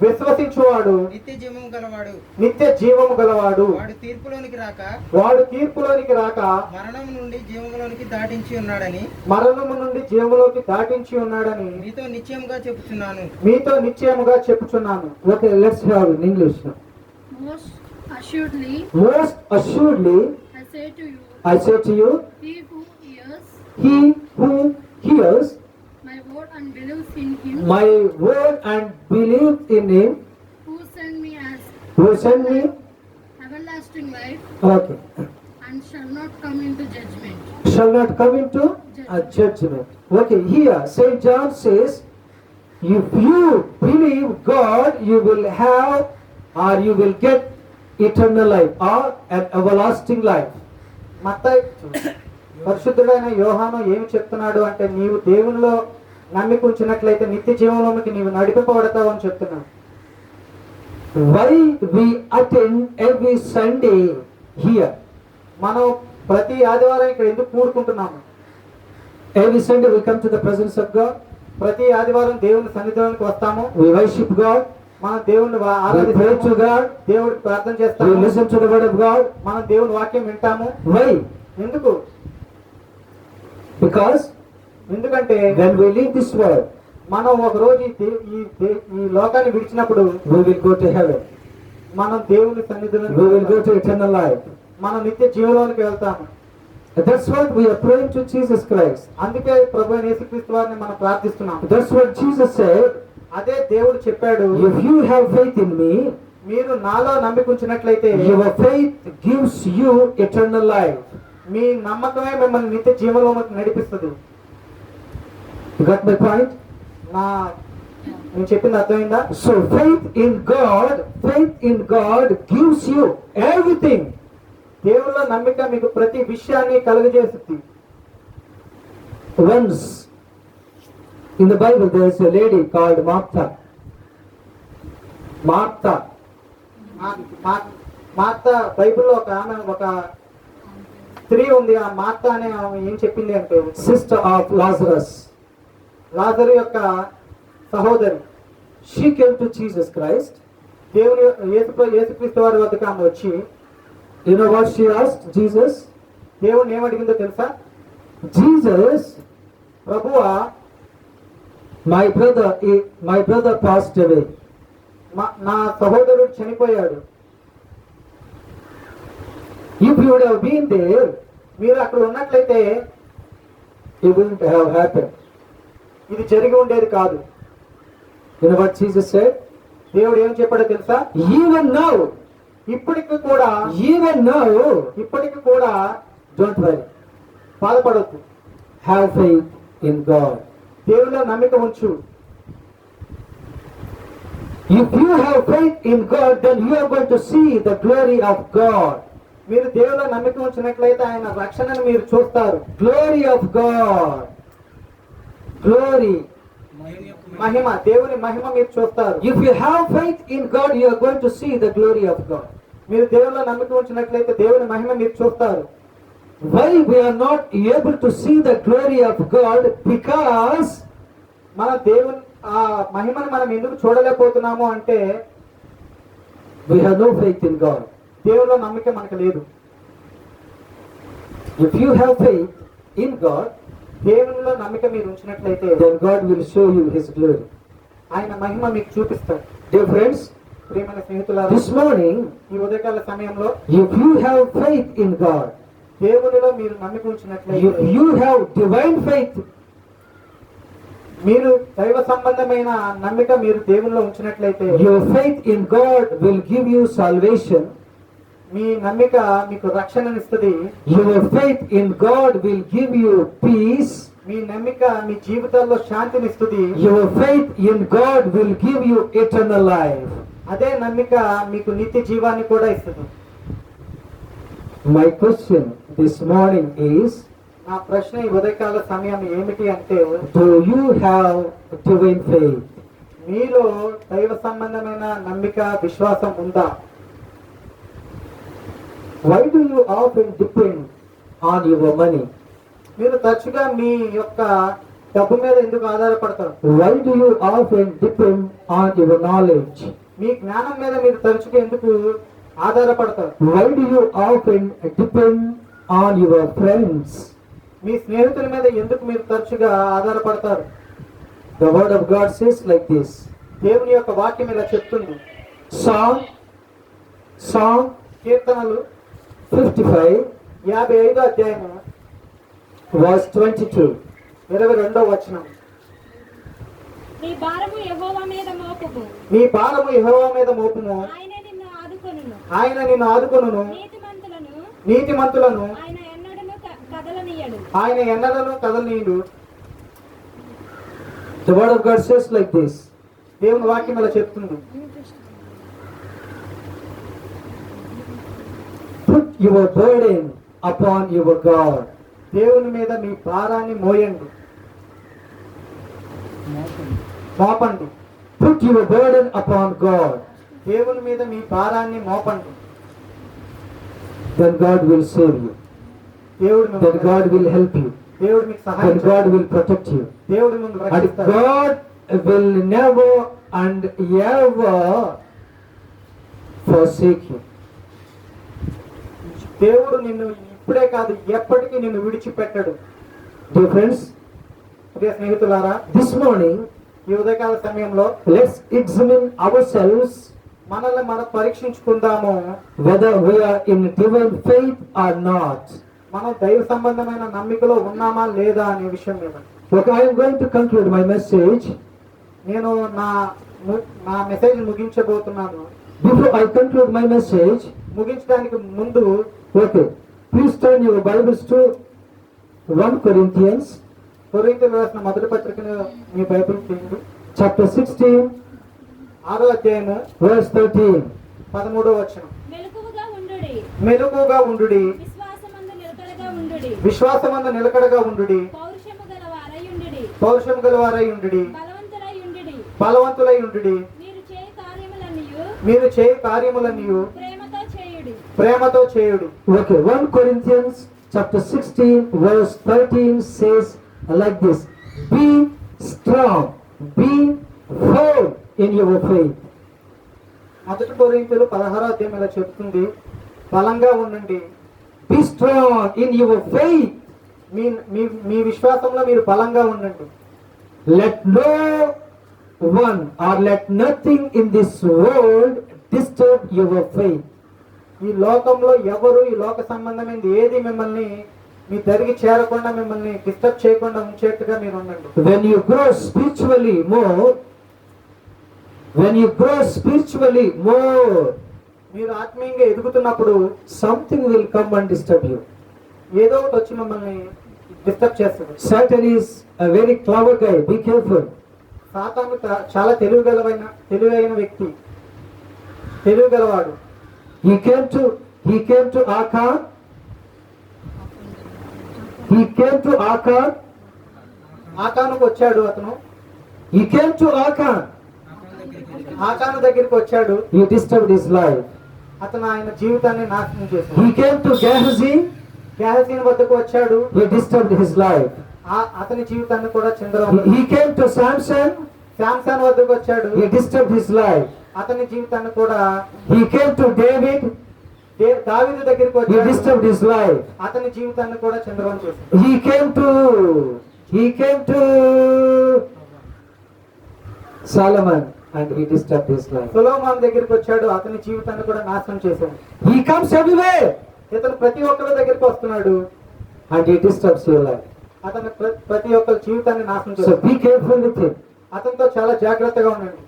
విశ్వసించువాడు నిత్య జీవము గలవాడు. నిత్య జీవము గలవాడు. వాడు తీర్పులోనికి రాక వాడు తీర్పులోనికి రాక మరణం నుండి జీవములోనికి దాటించి ఉన్నాడని మరణము నుండి జీవములోకి దాటించి ఉన్నాడని మీతో నిశ్చయముగా చెప్పుచున్నాను. మీతో నిశ్చయముగా చెప్పుచున్నాను. Okay, let's have in English now. Most assuredly, Most assuredly, I say to you, I say to you, he who he hears who hears my word and believes in him my word and believes in him who sent me has who sent me, everlasting life okay, and shall not come into judgment. shall not come into a judgment. Okay, here St. John says, if you believe God, you will have or you will get eternal life or an everlasting life. మత్తయి పరిశుద్ధుడైన యోహాను ఏమి చెప్తున్నాడు అంటే, నీవు దేవునిలో నమ్మిక ఉంచినట్లయితే నిత్య జీవంలోకి నీవు నడిపింపబడతావు అని చెప్తున్నాడు. Why we attend every Sunday here? మనం ప్రతి ఆదివారం ఇక్కడ ఎందుకు కూడుకుంటున్నాము? Every Sunday we come to the presence of God. ప్రతి ఆదివారం దేవుని సన్నిధిలోకి వస్తాము. We worship God. మనం దేవుని We pray to ఆరాధిస్తాము. God. దేవుడికి ప్రార్థన We చేస్తాము. listen to the word of God. మనం దేవుని వాక్యం వింటాము. Why? ఎందుకు? Because ఎందుకంటే when we leave this world, మనం ఒక రోజు ఈ లోకాన్ని విడిచినప్పుడు we will go to heaven. మనం దేవుని We will సన్నిధిలో go to eternal life. మనం నిత్య జీవంలోనికి వెళ్తాము. That's what we are praying to Jesus Christ. అందుకే ప్రభు అయిన యేసుక్రీస్తు వారిని మనం ప్రార్థిస్తున్నాం. That's what Jesus said. అదే దేవుడు చెప్పాడు, If you have faith in me, మీరు నాలో నమ్మిక ఉంచినట్లయితే your faith gives you eternal life. మీ నమ్మకమే మిమ్మల్ని నిత్య జీవంలోకి నడిపిస్తుంది. You got my point? నేను చెప్పింది అర్థమైందా? So faith in God gives you everything. దేవుళ్ళ నమ్మిక మీకు ప్రతి విషయాన్ని కలుగజేస్తుంది. Once in the Bible there is a lady called Martha. Martha బైబిల్లో ఒక ఆమె, ఒక స్త్రీ ఉంది. ఆ మార్త అనే ఆమె ఏం చెప్పింది అంటే, Sister of Lazarus. లాజరు యొక్క సహోదరి. She came to Jesus Christ. దేవుని యేసుక్రీస్తు వారి వద్దకు ఆమె వచ్చి, You know what she asked Jesus? దేవుని ఏమడిగిందో తెలుసా? Jesus, ప్రభువా, my brother passed away. నా సహోదరుడు చనిపోయాడు. If you would have been there, మీరు అక్కడ ఉన్నట్లయితే it wouldn't have happened. ఇది జరిగి ఉండేది కాదు. You know what Jesus said? దేవుడు ఏం చెప్పాడో తెలుసా? Even now, ఇప్పటికి కూడా don't worry. బాధపడొద్దు. Have faith in God. దేవునిలో నమ్మిక ఉంచు. If you have faith in God, then you are going to see the glory of God. మీరు దేవులో నమ్మిక ఉంచినట్లయితే ఆయన రక్షణను మీరు చూస్తారు. Glory of God. Glory. మహిమ, దేవుని మహిమ మీరు చూస్తారు. If you have faith in God, you are going to see the glory of God. మీరు దేవులో నమ్మిక ఉంచినట్లయితే దేవుని మహిమ మీరు చూస్తారు. Why we are not able to see the glory of God? Because మన దేవుని ఆ మహిమను మనం ఎందుకు చూడలేకపోతున్నాము అంటే we have no faith in God. దేవులో నమ్మిక మనకు లేదు. If you have faith in God, దేవునిలో నమ్మిక మీరు ఉంచినట్లయితే then God will show you His glory. ఆయన మహిమ మీకు చూపిస్తాడు. Dear friends, ప్రియమైన స్నేహితులారా, this morning, ఈ ఉదయకాల సమయంలో if you have faith in God, దేవునిలో మీరు నమ్మిక ఉంచినట్లయితే if you have divine faith, మీరు దైవ సంబంధమైన నమ్మిక మీరు దేవునిలో ఉంచినట్లయితే your faith in God will give you salvation. మీ నమ్మిక మీకు రక్షణనిస్తుంది. Your faith in God will give you peace. మీ నమ్మిక మీ జీవితాల్లో శాంతినిస్తుంది. Your faith in God will give you eternal life. అదే నమ్మిక మీకు నిత్య జీవాన్ని కూడా ఇస్తుంది. My question this morning is, నా ప్రశ్న ఈ ఉదయకాల సమయం ఏమిటి అంటే do you have divine faith? మీలో దైవ సంబంధమైన నమ్మిక విశ్వాసం ఉందా? Why do you often depend on your money? మీరు తరచుగా మీ యొక్క డబ్బు మీద ఎందుకు ఆధారపడతారు? Why do you often depend on your knowledge? మీ జ్ఞానం మీద మీరు తరచుగా ఎందుకు ఆధారపడతారు? Why do you often depend on your friends? మీ స్నేహితుల మీద ఎందుకు మీరు తరచుగా ఆధారపడతారు? The word of God says like this. దేవుని యొక్క వాక్యం ఇలా చెప్తుంది. Psalm కీర్తనలు 55 55 అధ్యాయము verse 22. 22వ వచనం. నీ భారము యెహోవా మీద మోపుము, నీ భారము యెహోవా మీద మోపుము, ఆయన నిన్ను ఆదుకొనును. ఆయన నిన్ను ఆదుకొనును. నీతిమంతులను ఆయన ఎన్నడను కదలనీయడు. ఆయన ఎన్నడను కదలనీయుడు. The word of God says like this. దేవుని వాక్యం ఇలా చెప్తుంది. Put your burden upon your God. దేవుని మీద మీ భారాన్ని మోయండి, మోపండి. Put your burden upon God. దేవుని మీద మీ భారాన్ని మోపండి. Then God will save you. దేవుడు Then మిమ్మల్ని- God will help you. దేవుడు మీకు సహాయం Then God చేస్తాడు. will protect you. దేవుడు మిమ్మల్ని And రక్షిస్తాడు. God will never and ever forsake you. దేవుడు నిన్ను ఇప్పుడే కాదు ఎప్పటికీ నిన్ను విడిచిపెట్టడు. Dear friends, ప్రియ స్నేహితులారా, this morning ఈ ఉదయకాల సమయంలో let's examine ourselves మనల్ని మనం పరీక్షించుకుందాము. whether we are in divine faith or not. మనం దైవ సంబంధమైన నమ్మికలో ఉన్నామా లేదా అనే విషయం మీద. Okay, I am going to conclude my message. నేను నా message ముగించబోతున్నాను. Before I conclude my message, ముగించడానికి ముందు okay, please turn your Bibles to 1 Corinthians కొరింథీయులకు రాసిన మొదటి పత్రికను మీ బైబిల్ తీయండి. chapter 16 6వ అధ్యాయము verse 13. 13వ వచనం. మెలకువగా ఉండుడి, మెలకుగా ఉండుడి, విశ్వాసమందు నిలకడగా ఉండుడి, విశ్వాసమందు నిలకడగా ఉండుడి, పౌరుషము గల వారై ఉండుడి, పౌరుషం గలవారై ఉండుడి, బలవంతులై ఉండుడి. బలవంతులై ఉండుడి. మీరు చేయ కార్యములన్నీయు మీరు చేయ కార్యములన్నీయు ప్రేమతో చేయుడి. ప్రేమతో చేయుడి. Okay, 1 Corinthians chapter 16 verse 13 says like this. Be strong, be firm in your faith. మొదటి కొరింథీయులు 16వ అధ్యాయం ఇలా చెప్తుంది, బలంగా ఉండండి. Be strong in your faith. మీ మీ మీ విశ్వాసంలో మీరు బలంగా ఉండండి. Let no one or let nothing in this world disturb your faith. ఈ లోకంలో ఎవరు ఈ లోక సంబంధమైనది ఏది మిమ్మల్ని మీ దరికి చేరకుండా మిమ్మల్ని డిస్టర్బ్ చేయకుండా ఉంచేట్టుగా మీరు ఉండండి. When you grow spiritually more, మీరు ఆత్మీయంగా ఎదుగుతున్నప్పుడు something will come and disturb you. ఏదో ఒకటి వచ్చి మిమ్మల్ని డిస్టర్బ్ చేస్తుంది. Satan is a very clever guy. Be careful. సాతాను చాలా తెలివిగలవైన వ్యక్తి, తెలివిగలవాడు. He came to He came to Achan. He came to Achan. ఆకానుకు వచ్చాడు అతను. He came to Achan. ఆకాను దగ్గరికి వచ్చాడు. He disturbed his life. అతను ఆయన జీవితాన్ని నాశనం చేశాడు. He came to Gehazi. Gehazi వద్దకు వచ్చాడు. He disturbed his life. అతని జీవితాన్ని కూడా చిందరం. He came to Samson. Samson వద్దకు వచ్చాడు. He disturbed his life. అతని జీవితాన్ని కూడా. He came to David. దావీదు దగ్గరికి He వచ్చాడు. disturbed his life. అతని జీవితాన్ని కూడా చిందరం చేశాడు. He came to Solomon and he disturbed his life. సొలొమోను దగ్గరికి వచ్చాడు. అతని జీవితాన్ని కూడా నాశనం చేశాడు. He comes everywhere ఇతను ప్రతి ఒక్కరి దగ్గరికి వస్తున్నాడు. and he disturbs your life. అతను ప్రతి ఒక్కరి జీవితాన్ని నాశనం So చేశాడు. be careful with him. అతనితో చాలా జాగ్రత్తగా ఉండండి.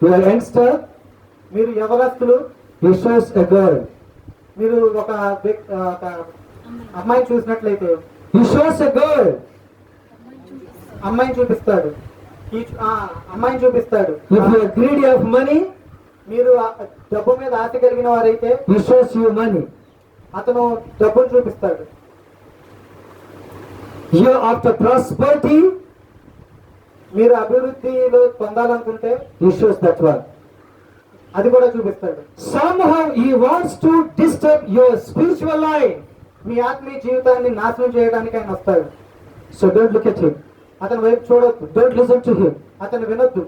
You are a youngster. మీరు యవనస్తులు. He shows a girl. మీరు ఒక అమ్మాయిని చూసినట్లయితే He shows a girl. అమ్మాయిని చూపిస్తాడు. అమ్మాయిని చూపిస్తాడు. If you are greedy of money, మీరు డబ్బు మీద ఆశ కలిగిన వారైతే he shows you money. అతను డబ్బును చూపిస్తాడు. You are after prosperity, మీరు అభివృద్ధిలో పొందాలనుకుంటే he shows that one. అది కూడా చూపిస్తాడు. Somehow he wants to disturb your spiritual life. మీ ఆత్మీయ జీవితాన్ని నాశనం చేయడానికి ఆయన వస్తాడు. So don't look at him. అతని వైపు చూడొద్దు. Don't listen to him. అతను వినొద్దు.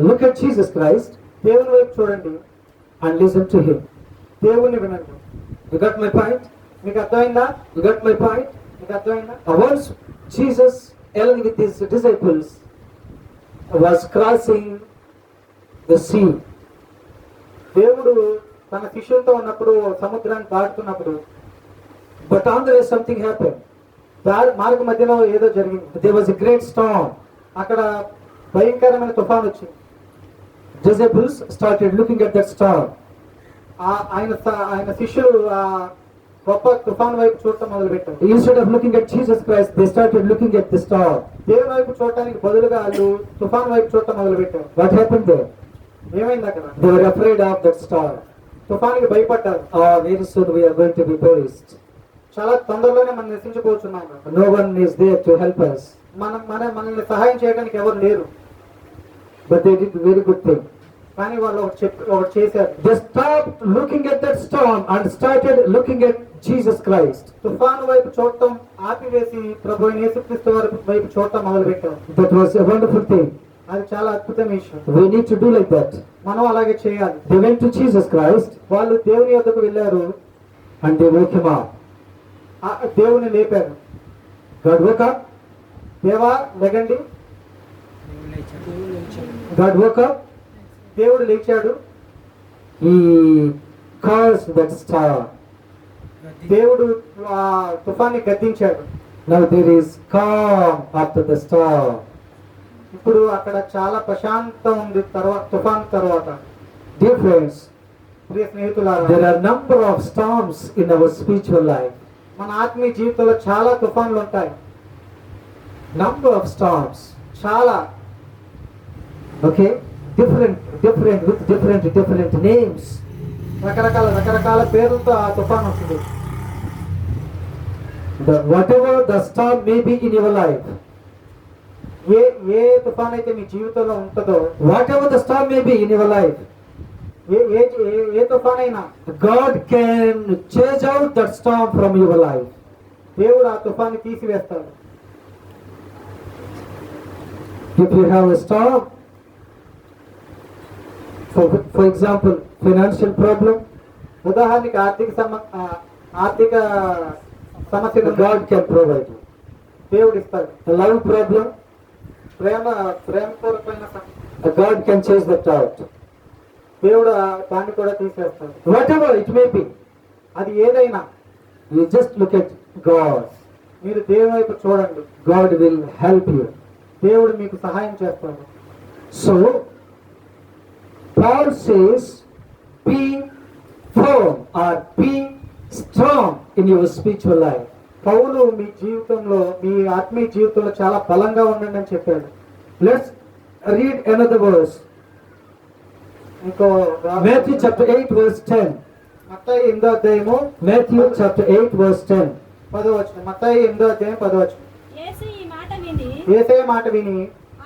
Look at Jesus Christ దేవుని వైపు చూడండి. and listen to him. దేవుణ్ణి వినండి. You got my point? మీకు అర్థమైందా? You got my point? మీకు అర్థమైందా? Once Jesus, along with his disciples, was crossing the sea. దేవుడు తన శిష్యులతో ఉన్నప్పుడు సముద్రాన్ని దాటుతున్నప్పుడు But on the way something happened. మార్గ మధ్యలో ఏదో జరిగింది. There was a great storm. అక్కడ భయంకరమైన తుఫాన్ వచ్చింది. Disciples started looking at that storm. ఆయన శిష్యులు ఆ గొప్ప తుఫాన్ వైపు చూడటం మొదలు పెట్టారు. Instead of looking at Jesus Christ, they started looking at the storm. దేవుని వైపు చూడటానికి బదులుగా వాళ్ళు తుఫాన్ వైపు చూడటం మొదలు పెట్టారు. What happened there? ఏమైంది అక్కడ? They were afraid of that storm. తుఫానికి భయపడ్డారు. Oh, very soon we are going to be perished. చాలా తొందరలోనే మనం నశించిపోతున్నాము. No one is there to help us. మనల్ని సహాయం చేయడానికి ఎవరు లేరు. But they did a very good thing. కానీ వాళ్ళు ఒకటి చేశారు. They stopped looking at that storm and started looking at Jesus Christ. తుఫాను వైపు చూడటం ఆపివేసి ప్రభు అయిన యేసుక్రీస్తు వారి వైపు చూడటం మొదలు పెట్టారు. That was a wonderful thing. అది చాలా అద్భుతమైన విషయం. We need to do like that. మనం అలాగే చేయాలి. They went to Jesus Christ వాళ్ళు దేవుని యొద్దకు వెళ్ళారు. and they woke him up. దేవుని లేపారు. God woke up. దేవా లెగండి. God woke up. దేవుడు లేచాడు. He caused that storm. దేవుడు ఆ తుఫాన్ని గద్దించాడు. Now there is calm after the storm. ఇప్పుడు అక్కడ చాలా ప్రశాంతం ఉంది తుఫాన్ తర్వాత. Dear friends, ప్రియ స్నేహితులారా, there are number of storms in our spiritual life. మన ఆత్మీయ జీవితంలో చాలా తుఫాన్లు ఉంటాయి. Number of storms. చాలా. Okay? Different with different names. రకరకాల పేర్లతో ఆ తుఫాన్ వస్తుంది. Whatever the storm may be in your life. ఏ తుఫాన్ అయితే మీ జీవితంలో ఉంటుందో, Whatever the storm may be in your life. ఏ తుఫాన్ అయినా God can chase out that storm from your life. దేవుడు ఆ తుఫాన్ని తీసివేస్తాడు. If you have a storm, for example, financial problem, ఉదాహరణకి ఆర్థిక సమస్యలు God can provide you. దేవుడు ఇస్తాడు. A love problem, ప్రేమపూర్వకమైన God can chase that out. దేవుడు దాన్ని కూడా తీసేస్తాడు. Whatever it may be, అది ఏదైనా you just look at God. మీరు దేవుని వైపు చూడండి. God will help you. దేవుడు మీకు సహాయం చేస్తాడు. So, Paul says, be firm or be strong in your spiritual life. పౌలు మీ జీవితంలో, మీ ఆత్మీయ జీవితంలో చాలా బలంగా ఉండండి అని చెప్పాడు. Let's read another verse. ఇంకో Matthew chapter 8 verse 10. మత్తయి 8వ అధ్యాయము Matthew chapter 8 verse 10. 10వ వచనం. మత్తయి 8వ అధ్యాయం 10వ వచనం. యేసు ఈ మాట విని యేసయ్య మాట విని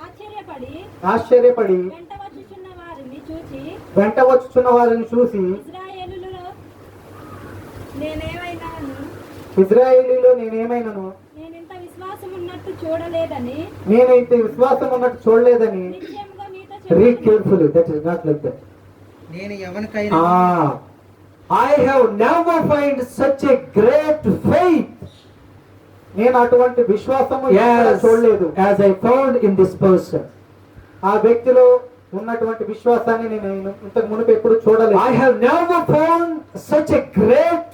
ఆశ్చర్యపడి ఆశ్చర్యపడి వెంట వచ్చుచున్న వారిని చూచి వెంట వచ్చుచున్న వారిని చూసి ఇశ్రాయేలులో నేనేమైనాను ఇజ్రాయేలీలో నేనేమైనాను నేనింత విశ్వాసం ఉన్నట్టు చూడలేదని నేనైతే విశ్వాసం ఉన్నట్టు చూడలేదని. నిశ్చయముగా మీతో Read చెప్పుచున్నాను. carefully. That is not like that. నేను ఎవరికైనా I have never find such a great faith నేను అటువంటి విశ్వాసము ఎక్కడా yes, చూడలేదు. as I found in this person. ఆ వ్యక్తిలో ఉన్నటువంటి విశ్వాసాన్ని నేను ఇంతకు మునుపు ఎప్పుడు చూడలేదు. I have never found such a great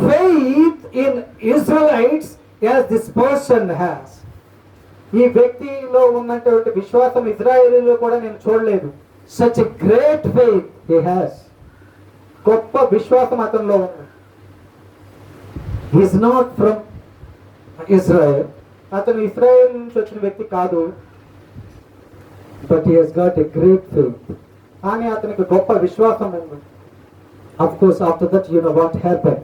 faith in Israelites as this person has. ఈ వ్యక్తిలో ఉన్నటువంటి విశ్వాసం ఇజ్రాయేలీలో కూడా నేను చూడలేదు. Such a great faith he has. గొప్ప విశ్వాసం అతనిలో ఉంది. He is not from Israel, అతను ఇశ్రాయేల్ నుంచి వచ్చిన వ్యక్తి కాదు, but he has got a great faith. కానీ అతనికి గొప్ప విశ్వాసం ఉంది. Of course, after that, you know what happened.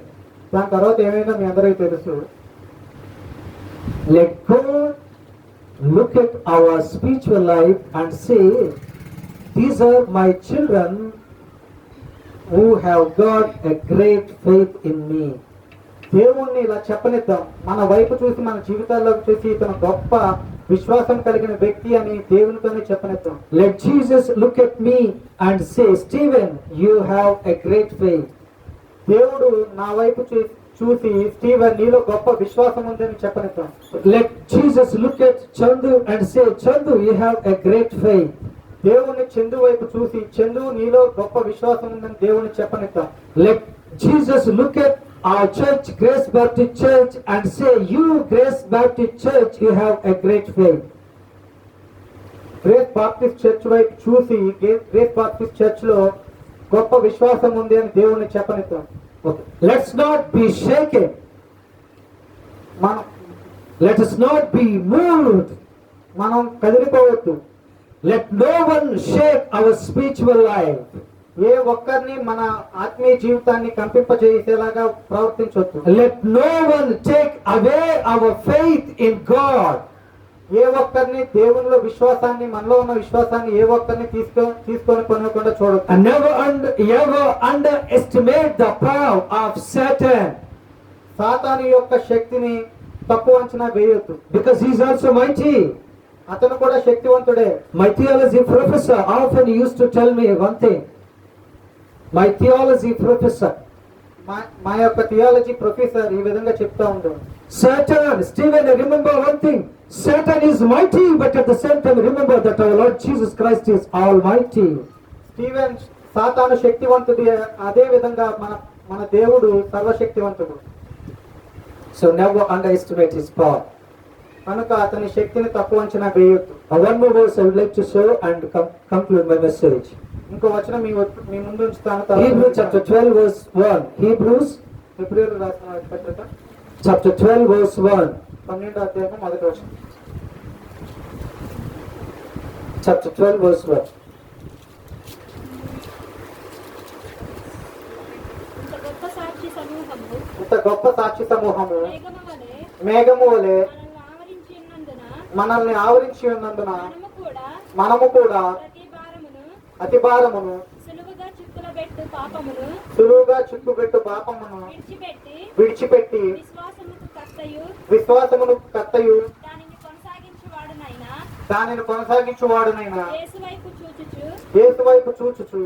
దాని తర్వాత ఏమైందో మీ అందరికీ తెలుసు. Let God look at our spiritual life and say, these are my children who have got a great faith in me. దేవుణ్ణి ఇలా చెప్పనిద్దాం. మన వైపు చూసి మన జీవితాల్లోకి చూసి ఇతను గొప్ప విశ్వాసం కలిగిన వ్యక్తి అని దేవునితోనే చెప్పనిద్దాం. Let Jesus look at me and say, Stephen, you have a great faith. దేవుడు నా వైపు చూసి స్టీవెన్ నీలో గొప్ప విశ్వాసం ఉందని చెప్పనిద్దాం. Let Jesus look at Chandu and say, Chandu, you have a great faith. దేవుని చందు వైపు చూసి చందు నీలో గొప్ప విశ్వాసం ఉందని దేవుని చెప్పనిద్దాం. Let Jesus look at our church, Grace Baptist Church, and say, you, Grace Baptist Church, you have a great faith. Grace Baptist church వైపు చూసి గ్రేస్ బాప్టిస్ట్ చర్చ్ లో గొప్ప విశ్వాసం ఉంది అని దేవుని చెప్పనిద్దాం. Okay. Let's not be shaken. మనం Let us not be moved. మనం కదిలిపోవద్దు. Let no one shake our spiritual life. ఏ ఒక్కరిని మన ఆత్మీయ జీవితాన్ని కంపింపజేసేలాగా ప్రవర్తించవద్దు. Let no one take away our faith in God. ఏ ఒక్కరిని దేవునిలో విశ్వాసాన్ని మనలో ఉన్న విశ్వాసాన్ని ఏ ఒక్కరిని తీసుకొని కొనకుండా చూడొద్దు. And ever underestimate the power of Satan, సాతాను యొక్క శక్తిని తక్కువ అంచనా వేయొద్దు. because he is also mighty. అతను కూడా శక్తివంతుడే. My theology professor often used to tell me one thing. My theology professor, మా యొక్క థియాలజీ ప్రొఫెసర్ ఈ విధంగా చెప్తా ఉంటాడు. Satan, Stephen, remember one thing. Satan is mighty, but at the same time remember that our Lord Jesus Christ is almighty. Steven సాతాను శక్తివంతుడి, అదే విధంగా మన దేవుడు సర్వశక్తివంతుడు. So never underestimate his power. కనుక అతని శక్తిని తక్కువ అంచనా వేయొద్దు. One more verse I would like to show and conclude my message. ఇంకో వచనం మీ ముందు ఉంచుతాను. Hebrews chapter 12 verse 1. Hebrews ఫిబ్రవరి రాసిన పత్రిక chapter 12 verse 1. 12వ అధ్యాయం మొదటి వచనం. Chapter 12 verse 1. ఇంత గొప్ప సాక్షి సమూహము ఇంత గొప్ప సాక్షి సమూహము మేఘము వలె మేఘము వలె మనల్ని ఆవరించి ఉన్నందున మనల్ని ఆవరించి ఉన్నందున మనము కూడా ప్రతి భారమును అతి భారమును సులువుగా చిక్కుబెట్టు పాపమును విడిచిపెట్టి విశ్వాసమును కర్తయు దానిని కొనసాగించువాడునైనా యేసు వైపు చూచుచు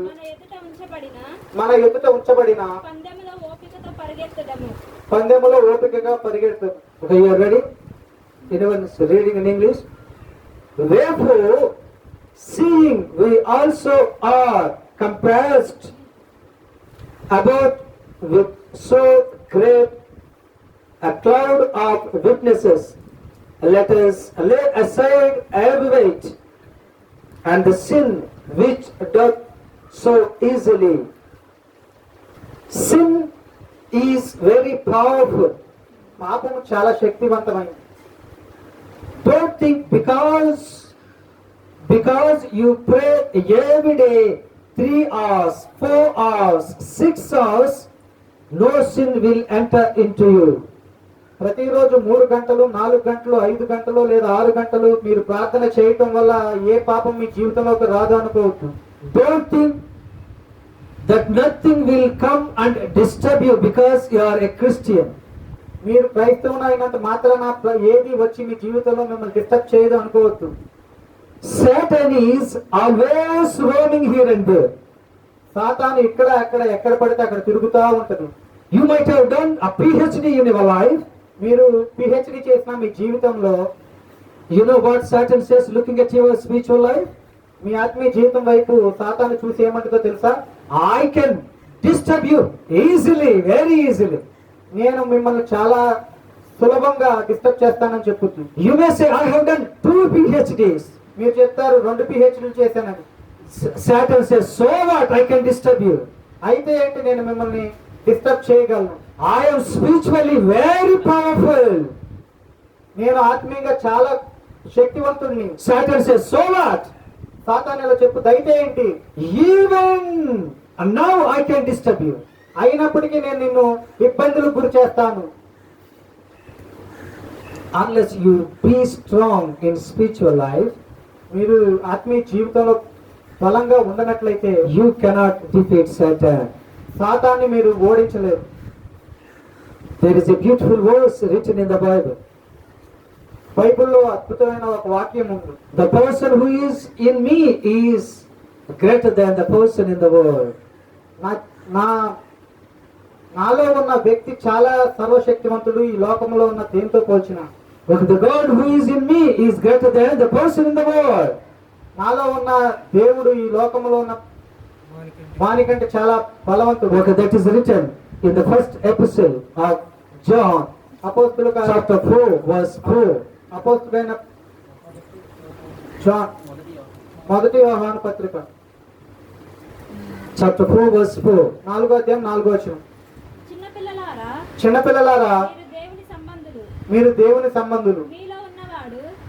మన ఎదుట ఉంచబడిన పందెములో ఓపికగా పరిగెడుతుంది. Okay, you are ready? Anyone is reading in English? Therefore, seeing we also are compassed about with so great a cloud of witnesses, let us lay aside every weight and the sin which doth so easily. Sin is very powerful. పాపము చాలా శక్తివంతమైంది. Don't think because you pray every day 3 hours, 4 hours, 6 hours, no sin will enter into you. ప్రతిరోజు 3 గంటలు 4 గంటలు 5 గంటలు లేదా 6 గంటలు మీరు ప్రార్థన చేయటం వల్ల ఏ పాపం మీ జీవితంలోకి రాదు అనుకోవద్దు. Don't think that nothing will come and disturb you because you are a Christian. మీరు క్రైస్తవులు అయినంత మాత్రాన ఏది వచ్చి మీ జీవితంలో మిమ్మల్ని డిస్టర్బ్ చేయదు అనుకోవద్దు. Satan is always roaming here and there. సాతాను ఇక్కడ అక్కడ ఎక్కడ పడితే అక్కడ తిరుగుతూ ఉంటది. You might have done a PhD in your life. మీరు పిహెచ్డి చేసిన మీ జీవితంలో You know what Satan says looking at your spiritual life? మీ ఆత్మీయ జీవితం వైపు సాతాను చూసి ఏమంటుందో తెలుసా? I can disturb you easily, very easily. నేను మిమ్మల్ని చాలా సులభంగా డిస్టర్బ్ చేస్తానని చెప్పుతుంది. You may say, I have done 2 PhDs. మీరు చెప్తారు 2 పిహెచ్డీలు చేశానని. Satan says, so what? I can disturb you. అయితే ఏంటి, నేను మిమ్మల్ని డిస్టర్బ్ చేయగలను. I am spiritually very powerful. నేను ఆత్మీయంగా చాలా శక్తివంతుడిని. Satan says, so what? సాతాను ఇలా చెప్పుద్ది, అయితే ఏంటి, Even now I can disturb you. అయినప్పటికీ నేను నిన్ను ఇబ్బందులకు గురి చేస్తాను. Unless you be strong in spiritual life, మీరు ఆత్మీయ జీవితంలో బలంగా ఉండనట్లయితే you cannot defeat Satan. సాతాన్ని మీరు ఓడించలేరు. There is a beautiful verse written in the Bible. బైబిల్లో అద్భుతమైన ఒక వాక్యం ఉంది. The person who is in me is greater than the person in the world. నాలో ఉన్న వ్యక్తి చాలా సర్వశక్తివంతుడు ఈ లోకంలో ఉన్న దేంతో పోల్చిన. But the God who is in me is greater than the person in the world. నాలో ఉన్న దేవుడు ఈ లోకంలో ఉన్న వానికంటే చాలా బలవంతుడు. Okay, that is written in the first epistle of John, అపోస్తుల chapter 4, verse 4. అపోస్తులైన జాన్ మొదటి యోహాను పత్రిక Chapter 4, verse 4. 4వ అధ్యాయం 4వ వచనం. చిన్నపిల్లలారా చిన్నపిల్లలారా, మీరు దేవుని సంబంధులు. మీరు దేవుని సంబంధులు.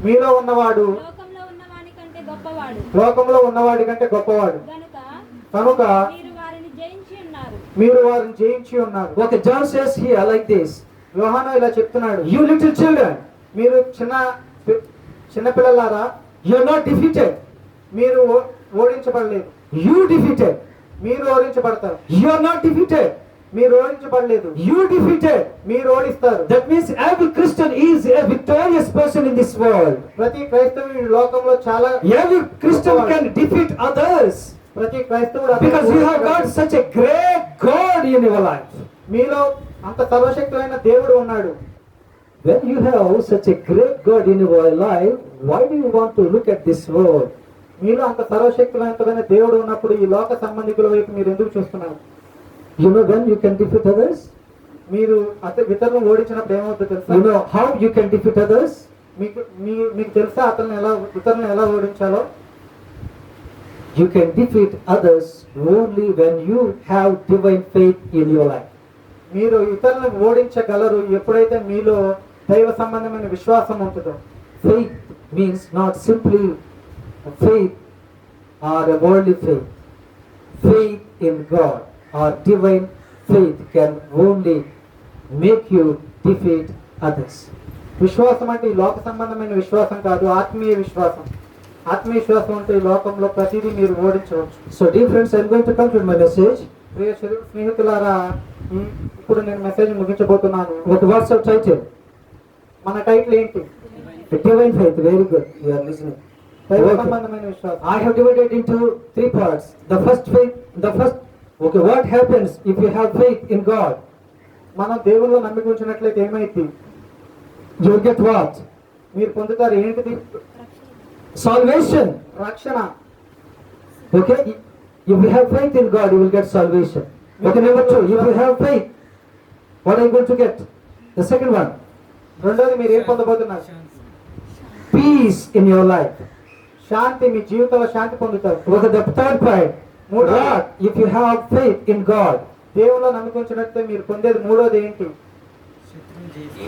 మీలో ఉన్నవాడు లోకంలో ఉన్నవాని కంటే గొప్పవాడు. లోకంలో ఉన్నవాడి కంటే గొప్పవాడు కనుక మీరు వారిని జయించి ఉన్నారు. మీరు వారిని జయించి ఉన్నారు. Okay, John says here like this. యోహాను ఇలా చెప్తున్నాడు, You little children, మీరు చిన్నపిల్లలారా, you are not defeated. మీరు ఓడించబడలేదు. You defeated. మీరు ఓడించబడతారు. You are not defeated. మీరు ఓడించబడలేదు. You defeated. మీరు ఓడిస్తారు. That means every Christian is a victorious person in this world. ప్రతి క్రైస్తవుడు ఈ లోకంలో చాలా Every Christian can defeat others ప్రతి క్రైస్తవుడు because you have got such a great God in your life. మీలో అంత సర్వశక్తులైన దేవుడు ఉన్నాడు. When you have such a great God in your life, why do you want to look at this world? మీలో అంత సర్వశక్తివంతమైన దేవుడు ఉన్నప్పుడు ఈ లోక సంబంధికుల వైపు మీరు ఎందుకు చూస్తున్నారు? You know when you can defeat others? మీరు ఇతరులను ఓడించినప్పుడు ఏమవుతుందో తెలుసా? You know how you can defeat others? మీకు తెలుసా ఇతరులను ఎలా ఓడించాలో? You can defeat others only when you have divine faith in your life. మీరు ఇతరులను ఓడించగలరు ఎప్పుడైతే మీలో దైవ సంబంధమైన విశ్వాసం ఉంటుందో. Faith means not simply faith or a worldly faith. Faith in God or divine faith can only make you defeat others. విశ్వాసం అంటే ఈ లోక సంబంధమైన విశ్వాసం కాదు, ఆత్మీయ విశ్వాసం. ఆత్మీయ విశ్వాసం అంటే ఈ లోకంలో ప్రతిదీ మీరు ఓడించవచ్చు. So dear friends, I am going to conclude my message. ప్రియ స్నేహితులారా, ఇప్పుడు నేను మెసేజ్ ముగించబోతున్నాను. What's our title? మన టైటిల్ ఏంటి? Divine faith. Very good. You are listening. దైవ Okay. సంబంధమైన విశ్వాసం. I have divided into 3 parts. The first faith, okay, what happens if you have faith in God? మనం దేవుల్లో నమ్మిక ఉంచినట్లయితే ఏమైంది? You will get what? మీరు పొందుతారు ఏంటిది? Salvation. రక్షణ. Okay? If you have faith in God, you will get salvation. Okay, number 2, if you have faith, what are you going to get? The second one, రెండోది మీరు ఏం పొందబోతున్నారు? peace in your life. శాంతి, మీ జీవితంలో శాంతి పొందుతారు. Okay, the third point, what if you have faith in God? దేవుల్లో నమ్మిక ఉంచినట్లయితే మీరు పొందేది మూడోది ఏంటి?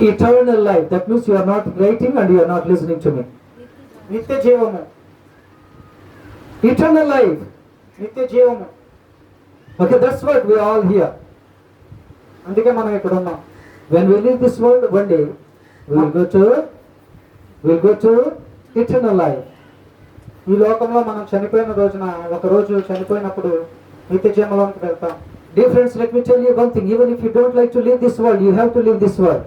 Eternal life. That means you are not writing and you are not listening to me. నిత్య జీవము. Eternal life. నిత్య జీవము. Okay, that's what we all hear. అందుకే మనం ఇక్కడ ఉన్నాం. When we leave this world, one day we'll go to eternal life. ఈ లోకంలో మనం చనిపోయిన రోజున ఒక రోజు చనిపోయినప్పుడు నిత్య జీవంలోకి వెళ్తాం. Dear friends, let me tell you one thing. Even if you don't like to leave this world, you have to leave this world.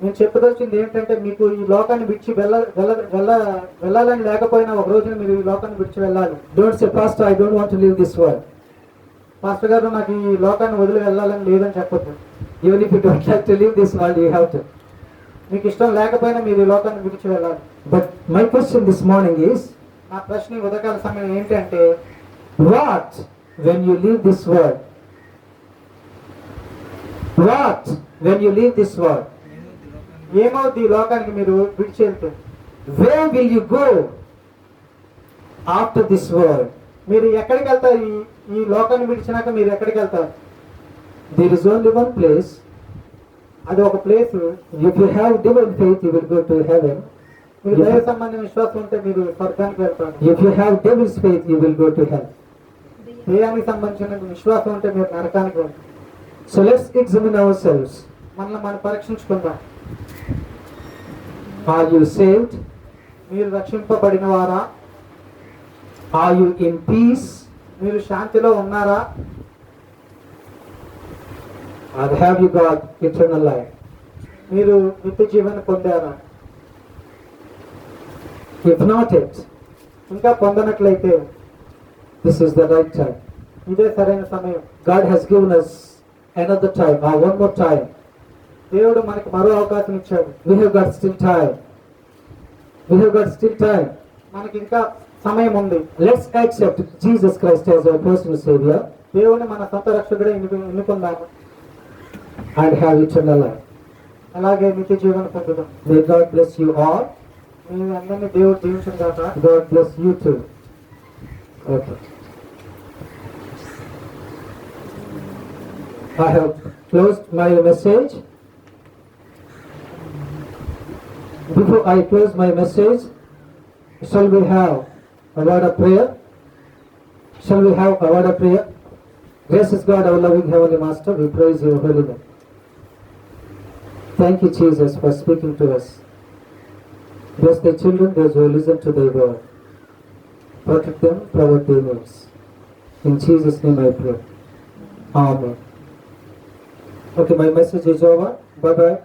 నేను చెప్పదలిచింది ఏంటంటే మీకు ఈ లోకాన్ని విడిచి వెళ్ళాలని లేకపోయినా ఒక రోజున మీరు ఈ లోకాన్ని విడిచి వెళ్ళాలి. Don't say, Pastor, I don't want to leave this world. Pastor గారు నాకు ఈ లోకాన్ని వదిలి వెళ్ళాలని లేదని చెప్పొద్దు. Even if you don't like to leave this world, you have to. మీకు ఇష్టం లేకపోయినా మీరు ఈ లోకాన్ని విడిచి వెళ్ళాలి. But my question this morning is, నా ప్రశ్న ఈ ఉదయకాల సమయం ఏంటంటే, what when you leave this world? What when you leave this world? ఏమవుద్ది ఈ లోకానికి మీరు విడిచి వెళ్తే? Where will you go after this world? మీరు ఎక్కడికి వెళ్తారు? ఈ లోకాన్ని విడిచినాక మీరు ఎక్కడికి వెళ్తారు? There is only one place. అది ఒక place. If you have divine faith, you will go to heaven. మీరు దైవ సంబంధించిన విశ్వాసం ఉంటే మీరు స్వర్గానికి వెళ్తారు. If you have devil's faith, you will go to hell. దేహానికి సంబంధించిన విశ్వాసం ఉంటే మీరు నరకానికి వెళ్తారు. So let's examine ourselves. మనల్ని మనం పరీక్షించుకుందాం. Are you saved? మీరు రక్షింపబడిన వారా? Are you in peace? మీరు శాంతిలో ఉన్నారా? Or have you got eternal life? మీరు నిత్య జీవాన్ని పొందారా? If not yet, ఇంకా పొందనట్లయితే this is the right time. ఇదే సరైన సమయం. God has given us another time, or one more time. దేవుడు మనకు మరో అవకాశం ఇచ్చాడు. We have got still time. We have got still time. మనకి ఇంకా సమయం ఉంది. Let's accept Jesus Christ as our personal Savior దేవుని మన సొంత రక్షకుడే ఎన్నుకుందాము. and have eternal life. అలాగే నిత్య జీవన పొందుదాం. May God bless you all. మీ అందరినీ దేవుడు దీవించును గాక. God bless you too. Okay. I have closed my message. Before I close my message, shall we have a word of prayer? Shall we have a word of prayer? Gracious God, our loving Heavenly Master, we praise your holy name. Thank you, Jesus, for speaking to us. Bless the children, those who listen to thy word. Protect them, promote their needs. In Jesus' name I pray. Amen. Okay, my message is over. Bye-bye.